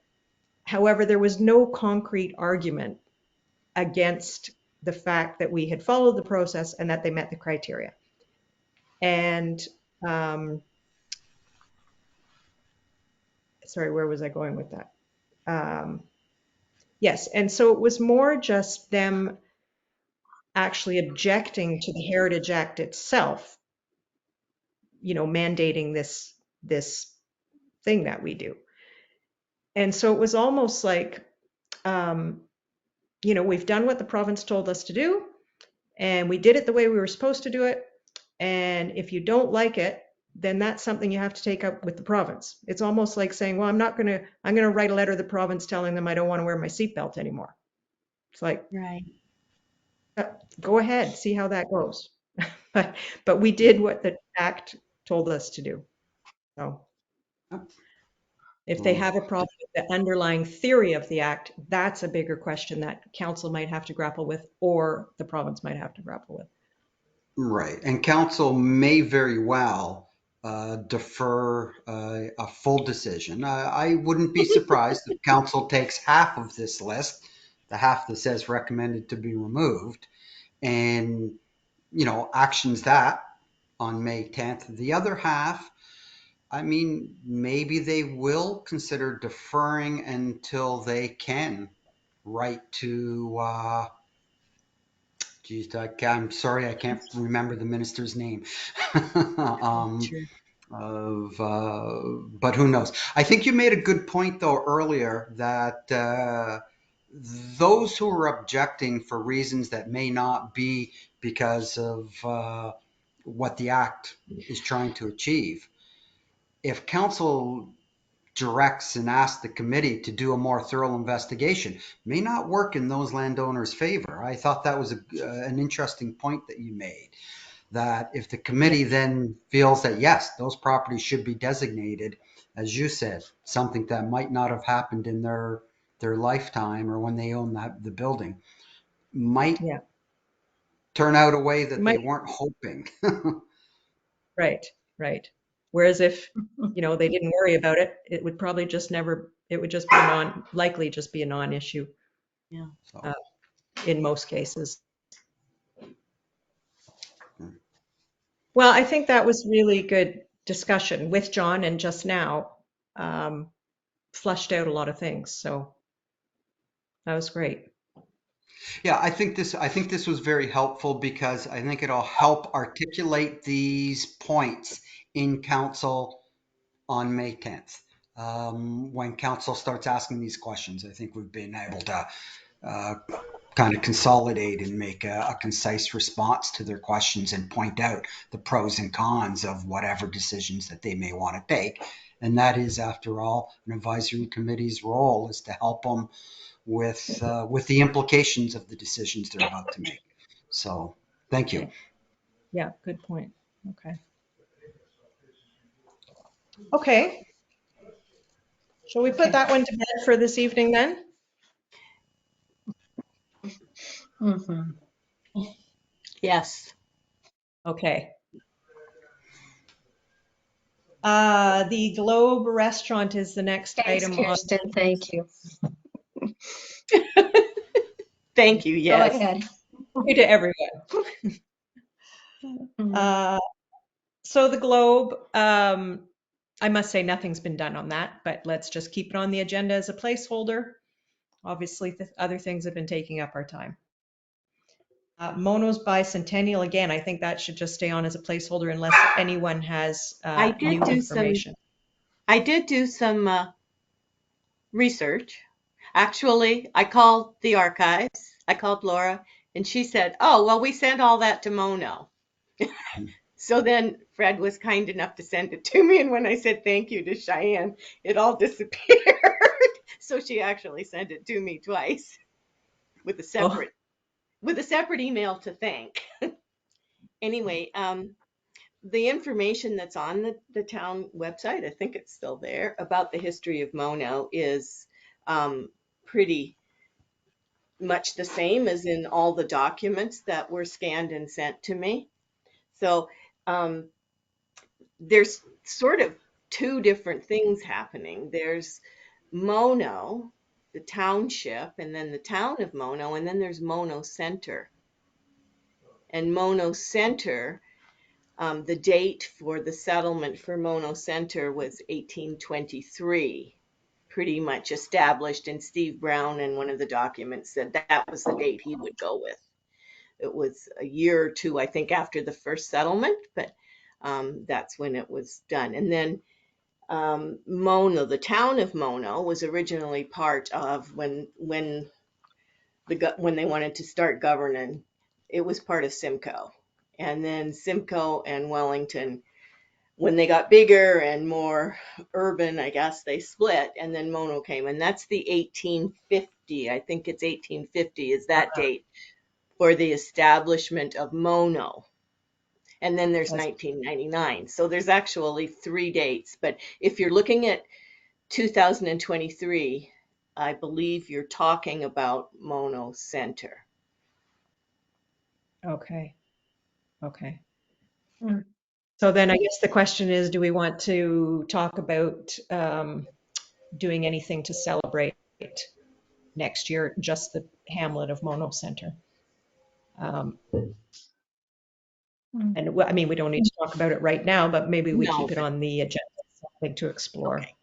However, there was no concrete argument against the fact that we had followed the process and that they met the criteria. And sorry, where was I going with that? Yes, and so it was more just them actually objecting to the Heritage Act itself, mandating this thing that we do. And so it was almost like, we've done what the province told us to do, and we did it the way we were supposed to do it. And if you don't like it, then that's something you have to take up with the province. It's almost like saying, well, I'm going to write a letter to the province telling them I don't want to wear my seatbelt anymore. It's like, Right. go ahead, see how that goes. But we did what the act told us to do. So if they have a problem with the underlying theory of the act, that's a bigger question that council might have to grapple with, or the province might have to grapple with. Right. And council may very well defer a full decision. I wouldn't be surprised if council takes half of this list, the half that says recommended to be removed, and, actions that on May 10th. The other half, I mean, maybe they will consider deferring until they can write to, I'm sorry, I can't remember the minister's name. Sure. But who knows? I think you made a good point, though, earlier that those who are objecting for reasons that may not be because of what the act is trying to achieve, if council directs and asks the committee to do a more thorough investigation, may not work in those landowners' favor. I thought that was an interesting point that you made, that if the committee then feels that, yes, those properties should be designated, as you said, something that might not have happened in their lifetime or when they own the building, might Yeah. turn out a way that they Might, weren't hoping. right, right. Whereas if, they didn't worry about it, it would probably just never, it would just be likely just be a non-issue Yeah. uh, in most cases. Well, I think that was really good discussion with John, and just now flushed out a lot of things. So that was great. Yeah, I think this was very helpful because I think it'll help articulate these points in council on May 10th. When council starts asking these questions, I think we've been able to kind of consolidate and make a concise response to their questions and point out the pros and cons of whatever decisions that they may want to take. And that is, after all, an advisory committee's role is to help them with the implications of the decisions they're about to make. So, thank you. Yeah, good point. Okay. Okay. Shall we put that one to bed for this evening then? Mhm. Yes. Okay. The Globe Restaurant is the next Thanks, item on. Kirsten. Thank you. Thank you. Go Yes. ahead. Thank you to everyone. Mhm. So the Globe, I must say nothing's been done on that, but let's just keep it on the agenda as a placeholder. Obviously, the other things have been taking up our time. Mono's bicentennial, again, I think that should just stay on as a placeholder unless anyone has I did new do some information. research. Actually, I called the archives. I called Laura, and she said, "Oh, well, we sent all that to Mono." So then Fred was kind enough to send it to me, and when I said thank you to Cheyenne, it all disappeared. So she actually sent it to me twice with a Oh, separate email to thank. Anyway, the information that's on the town website, I think it's still there, about the history of Mono is pretty much the same as in all the documents that were scanned and sent to me. So um, there's sort of two different things happening. There's Mono, the township, and then the town of Mono, and then there's Mono Center. And Mono Center, the date for the settlement for Mono Center was 1823, pretty much established. And Steve Brown in one of the documents said that was the date he would go with. It was a year or two, I think, after the first settlement, but that's when it was done. And then Mono, the town of Mono, was originally part of when they wanted to start governing. It was part of Simcoe, and then Simcoe and Wellington when they got bigger and more urban, I guess they split, and then Mono came, and that's the 1850. I think it's 1850 is that date for the establishment of Mono. And then there's 1999. So there's actually 3 dates. But if you're looking at 2023, I believe you're talking about Mono Center. Okay. Okay. Hmm. So then I guess the question is, do we want to talk about doing anything to celebrate next year, just the hamlet of Mono Center? And I mean, we don't need to talk about it right now, but maybe we No, keep it but on the agenda, something to explore. okay.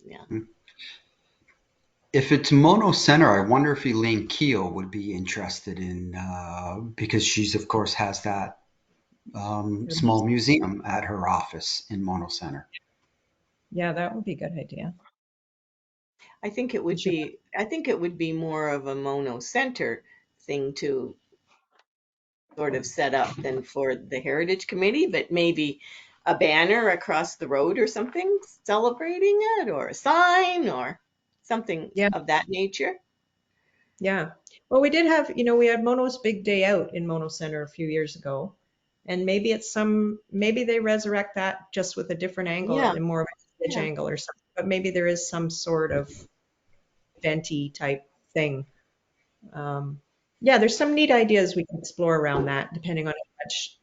Yeah. If it's Mono Center, I wonder if Elaine Keel would be interested in, because she's, of course, has that small museum at her office in Mono Center. Yeah, that would be a good idea. I think it would be more of a Mono Center thing to sort of set up than for the Heritage Committee, but maybe a banner across the road or something celebrating it, or a sign or something Yeah. of that nature. Yeah. Well, we did have, we had Mono's Big Day Out in Mono Center a few years ago. And maybe maybe they resurrect that just with a different angle Yeah. and more of a stage Yeah. angle or something. But maybe there is some sort of venti type thing. Yeah, there's some neat ideas we can explore around that, depending on how much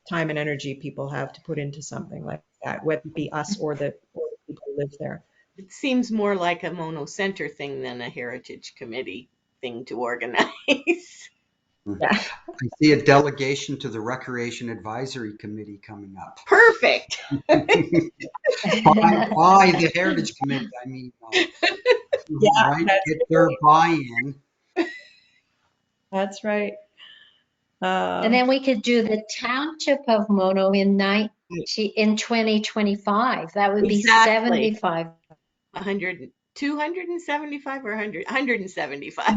time and energy people have to put into something like that, whether it be us or the people who live there. It seems more like a Mono Center thing than a Heritage Committee thing to organize. Yeah. I see a delegation to the Recreation Advisory Committee coming up. Perfect. By the Heritage Committee, I mean, Yeah, right? that's Get their buy-in. That's right. And then we could do the township of Mono in 2025. That would be Exactly. 75. 100, 275 or 100, 175,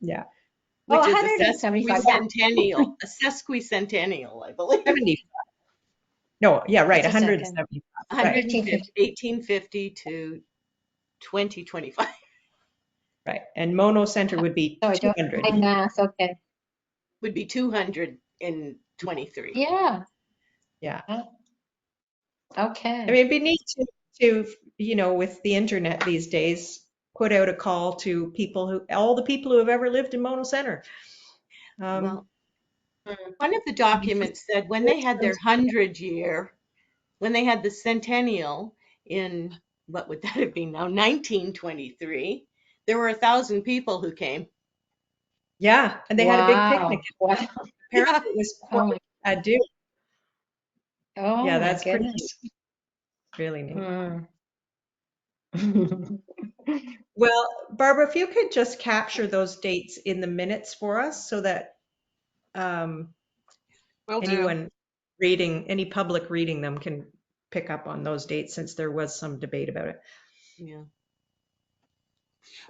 Yeah. which Oh, is 175. a sesquicentennial, I believe. 70. No, yeah, right. Just a second. 175. Right. 1850 to 2025. Right. And Mono Center would be Sorry, don't 200. my math. Okay. Would be 200 in 23. Yeah. Yeah. Okay. I mean, it'd be neat to, with the internet these days, put out a call to all the people who have ever lived in Mono Center. Well, one of the documents said when they had their 100 year, when they had the centennial in, what would that have been now, 1923, there were 1,000 people who came. Yeah, and they had a big picnic. Wow. Apparently it was Oh quite a do. Oh Yeah, my that's pretty goodness. neat. Really neat. Well, Barbara, if you could just capture those dates in the minutes for us so that Will do. anyone any public reading them can pick up on those dates, since there was some debate about it. Yeah.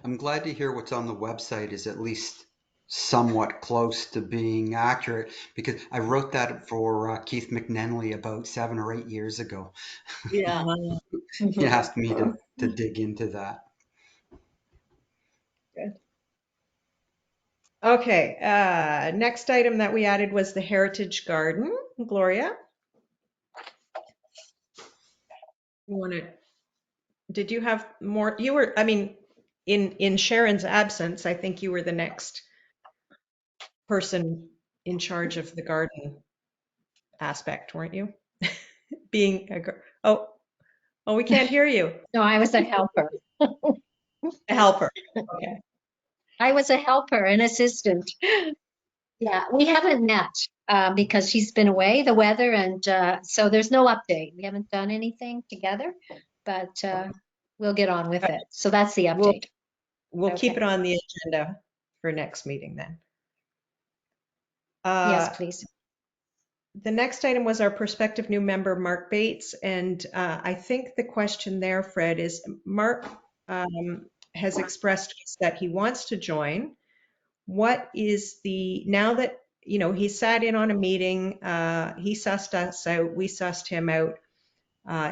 I'm glad to hear what's on the website is at least somewhat close to being accurate, because I wrote that for Keith McNenly about 7 or 8 years ago. Yeah. He asked me to dig into that. Good. Okay, next item that we added was the Heritage Garden. Gloria? Did you have more? In Sharon's absence, I think you were the next person in charge of the garden aspect, weren't you? Being oh, we can't hear you. No, I was a helper. A helper. Okay. I was a helper, an assistant. Yeah, we haven't met because she's been away, the weather, and so there's no update. We haven't done anything together, but we'll get on with it. So that's the update. We'll keep Okay. it on the agenda for next meeting then. Yes, please. The next item was our prospective new member, Mark Bates. And I think the question there, Fred, is Mark has expressed that he wants to join. What is now that, he sat in on a meeting, he sussed us out, we sussed him out.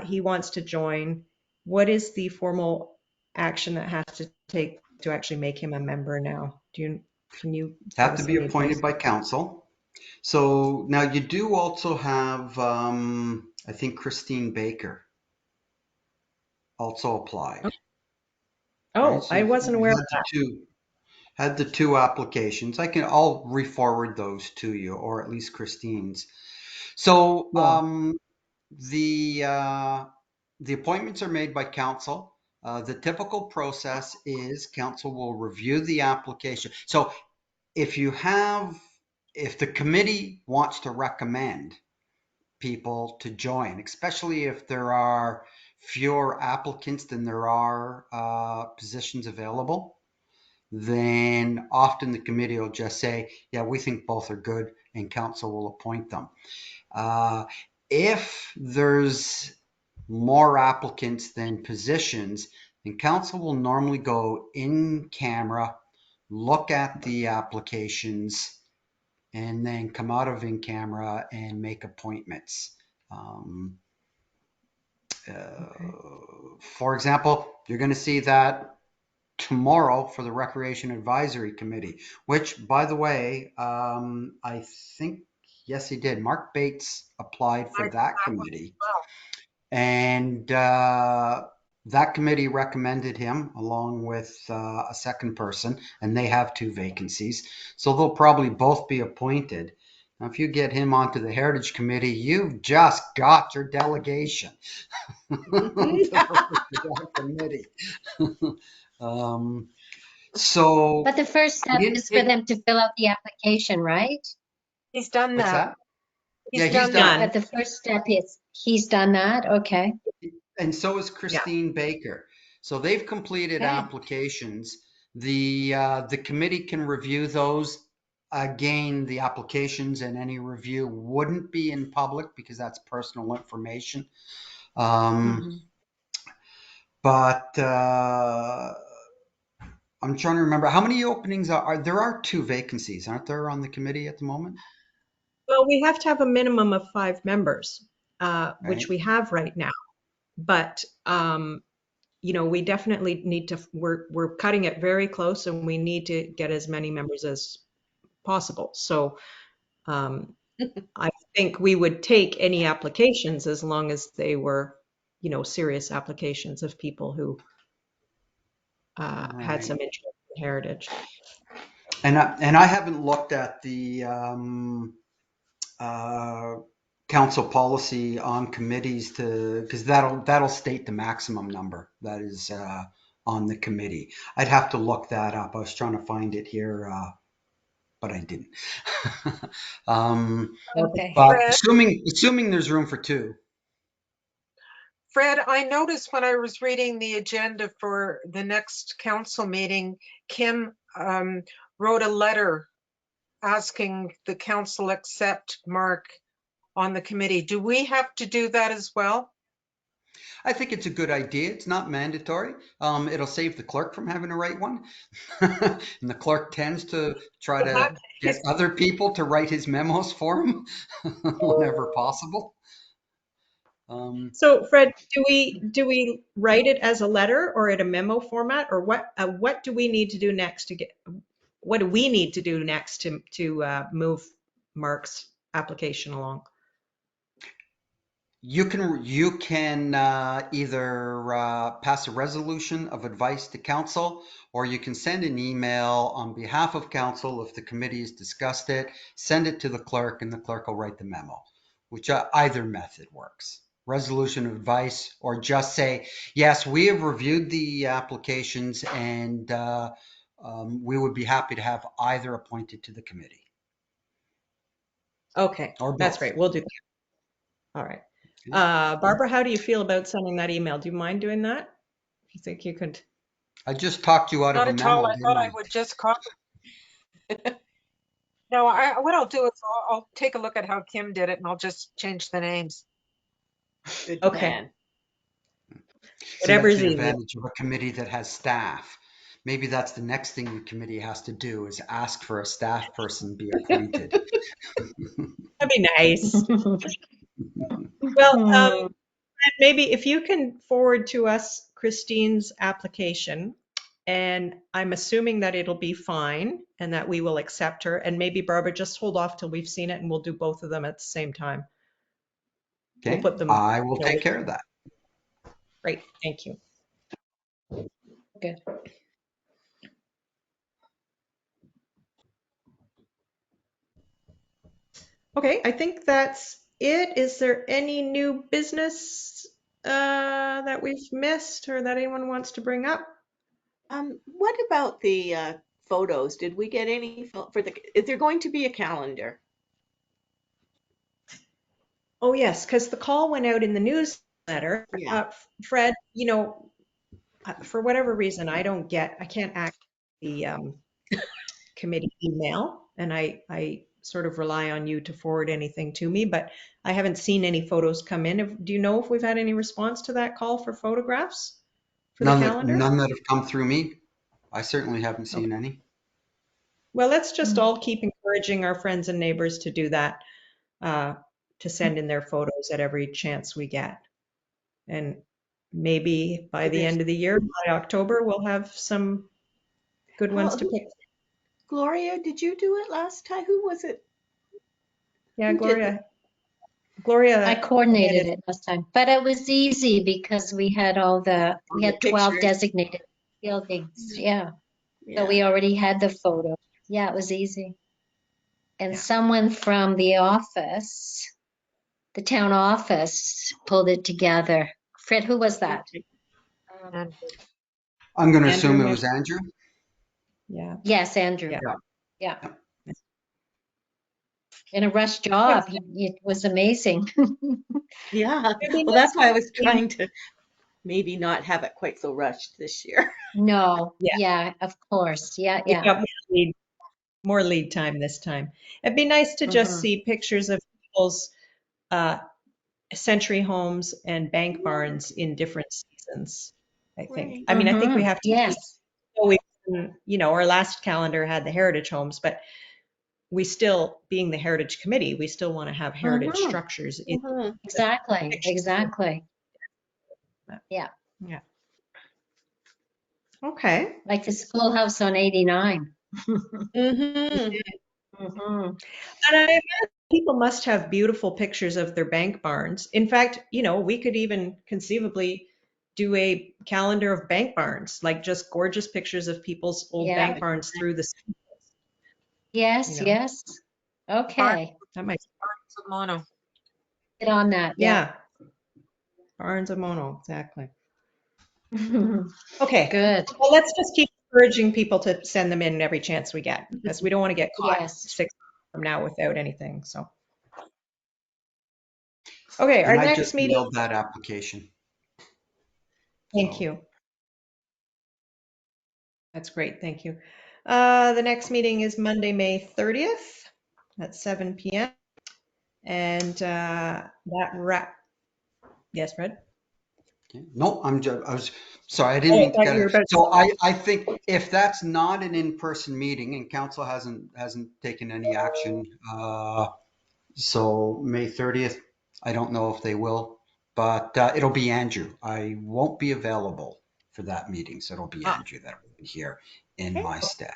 He wants to join. What is the formal action that has to take to actually make him a member now? Can you give Have to us be any advice? appointed by council. So now you do also have, I think Christine Baker also applied. Right? Oh, So I wasn't aware of had that. had the two applications. I'll re-forward those to you, or at least Christine's. So Yeah. the appointments are made by council. The typical process is council will review the application. So if the committee wants to recommend people to join, especially if there are fewer applicants than there are positions available, then often the committee will just say, yeah, we think both are good, and council will appoint them. If there's more applicants than positions, then council will normally go in camera, look at the applications, and then come out of in camera and make appointments. Um, for example, you're going to see that tomorrow for the Recreation Advisory Committee, which, by the way, I think, yes, he did. Mark Bates applied I for think that that was committee, well. and that committee recommended him along with a second person, and they have two vacancies. So they'll probably both be appointed. Now, if you get him onto the Heritage Committee, you've just got your delegation to work with that committee. So But the first he step didn't is for take, them to fill out the application, right? He's done what's that. that? Yeah, He's he's done done. that. But the first step is he's done that. Okay. And so is Yeah. Christine Baker. So they've completed Okay. applications. The committee can review those. Again, the applications and any review wouldn't be in public because that's personal information. But I'm trying to remember how many openings there are two vacancies, aren't there, on the committee at the moment? Well, we have to have a minimum of 5 members, which Right. we have right now. But we definitely need to. We're cutting it very close, and we need to get as many members as possible. So I think we would take any applications as long as they were, serious applications of people who had Right. some interest in heritage. And I haven't looked at the council policy on committees because that'll state the maximum number that is on the committee. I'd have to look that up. I was trying to find it here, but I didn't. Okay. But Fred, assuming there's room for 2. Fred, I noticed when I was reading the agenda for the next council meeting, Kim wrote a letter asking the council accept Mark on the committee. Do we have to do that as well? I think it's a good idea. It's not mandatory. It'll save the clerk from having to write one. And the clerk tends to try Well, to get other people to write his memos for him whenever possible. So, Fred, do we write it as a letter or in a memo format, or what do we need to do next to get? What do we need to do next to move Mark's application along? You can either pass a resolution of advice to council, or you can send an email on behalf of council if the committee has discussed it. Send it to the clerk, and the clerk will write the memo. Which either method works. Resolution of advice, or just say, yes, we have reviewed the applications, and we would be happy to have either appointed to the committee. Okay, Or that's both. great. We'll do that. All right. Barbara, how do you feel about sending that email? Do you mind doing that? You think you could? I just talked you out of Not a at all. memo, I didn't thought I? I would just copy. No, what I'll do is I'll take a look at how Kim did it and I'll just change the names. Good Okay. plan. See, that's Whatever's the easy. advantage of a committee that has staff. Maybe that's the next thing the committee has to do is ask for a staff person be appointed. That'd be nice. Well, maybe if you can forward to us Christine's application, and I'm assuming that it'll be fine and that we will accept her. And maybe Barbara, just hold off till we've seen it and we'll do both of them at the same time. We'll Okay, put them, I will you know, take care of that. Great, thank you. Good. Okay, I think that's it. Is there any new business that we've missed or that anyone wants to bring up? What about the photos? Did we get any for the, is there going to be a calendar? Oh, yes, because the call went out in the newsletter. Yeah. Fred, you know, for whatever reason, I can't access the committee email, and I sort of rely on you to forward anything to me, but I haven't seen any photos come in. Do you know if we've had any response to that call for photographs for the calendar? None that have come through me. I certainly haven't seen any. Well, let's just all keep encouraging our friends and neighbors to do that, to send in their photos at every chance we get. And maybe by the end of the year, by October, we'll have some good ones to pick. Gloria, did you do it last time? Who was it? Yeah, Who did it? Gloria. I coordinated it last time, but it was easy because we had we had 12 pictures. designated buildings. Yeah. So Yeah. we already had the photo. Yeah, it was easy. And Yeah. someone from the office, the town office, pulled it together. Fred, who was that? And I'm going to Andrew assume it may- was Andrew. Yeah. Yes, Andrew. Yeah. Yeah. In a rush job. It was amazing. Yeah. Well, that's why I was trying to maybe not have it quite so rushed this year. No. Yeah. Yeah, of course. Yeah, We yeah. got more lead time this time. It'd be nice to just see pictures of people's century homes and bank barns in different seasons, I think. Right. I mean, I think we have to, Yes. you know, our last calendar had the heritage homes, but we still, being the heritage committee, we still want to have heritage structures in Mhm. Exactly. pictures. Exactly. Yeah. Yeah. Okay. Like the schoolhouse on 89. Mhm. Mhm. And I imagine people must have beautiful pictures of their bank barns. In fact, you know, we could even conceivably do a calendar of bank barns, like just gorgeous pictures of people's old Yeah. bank barns through the, Yes, you know, yes. Okay. that might, mono. Get on that. Yeah. yeah, barns of Mono, exactly. Okay. Good. Well, let's just keep encouraging people to send them in every chance we get, because we don't want to get caught Yes. 6 months from now without anything. So, okay, our And I next just meeting. mailed that application. Thank So- you. That's great. Thank you. The next meeting is Monday, May 30th at 7 p.m. And yes, Fred? Okay. No, I was sorry, I didn't mean to thought cut you were it. about So I think if that's not an in-person meeting and council hasn't taken any action, so May 30th, I don't know if they will, but it'll be Andrew. I won't be available for that meeting, so it'll be Andrew that will be here in my stead.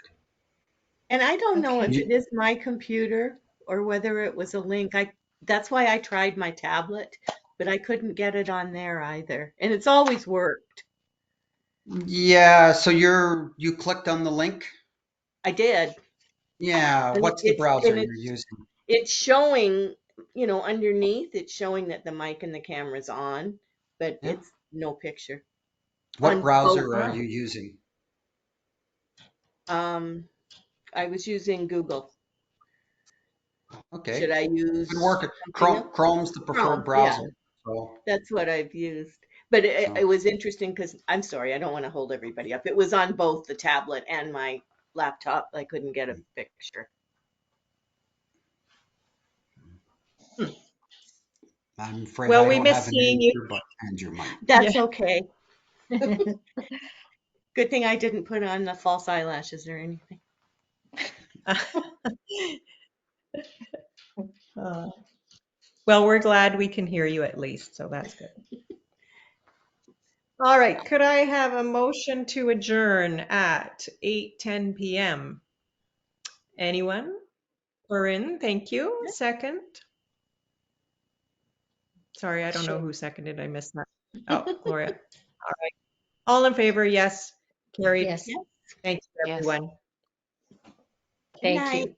And I don't know if Okay. it is my computer or whether it was a link. That's why I tried my tablet, but I couldn't get it on there either. And it's always worked. Yeah, so you clicked on the link? I did. Yeah, But what's the browser you're using? it's showing, underneath, it's showing that the mic and the camera's on, but Yeah. it's no picture. What On browser both. are you using? I was using Google. Okay. Should I use Good work. something else? Chrome's the preferred Chrome, yeah. browser. So That's what I've used. But it was interesting because I'm sorry, I don't want to hold everybody up. It was on both the tablet and my laptop. I couldn't get a picture. I'm afraid Well, I we don't miss have an seeing you. answer, but Andrew might. That's Yeah. okay. Good thing I didn't put on the false eyelashes or anything. Well, we're glad we can hear you at least, so that's good. All right, could I have a motion to adjourn at 8:10 p.m.? Anyone? Corinne, thank you. Second? Sorry, I don't know Sure. who seconded. I missed that. Oh, Gloria. All right. All in favor? Yes. Carried. Yes, Yes. Thank you, Yes. everyone. Good thank night. you.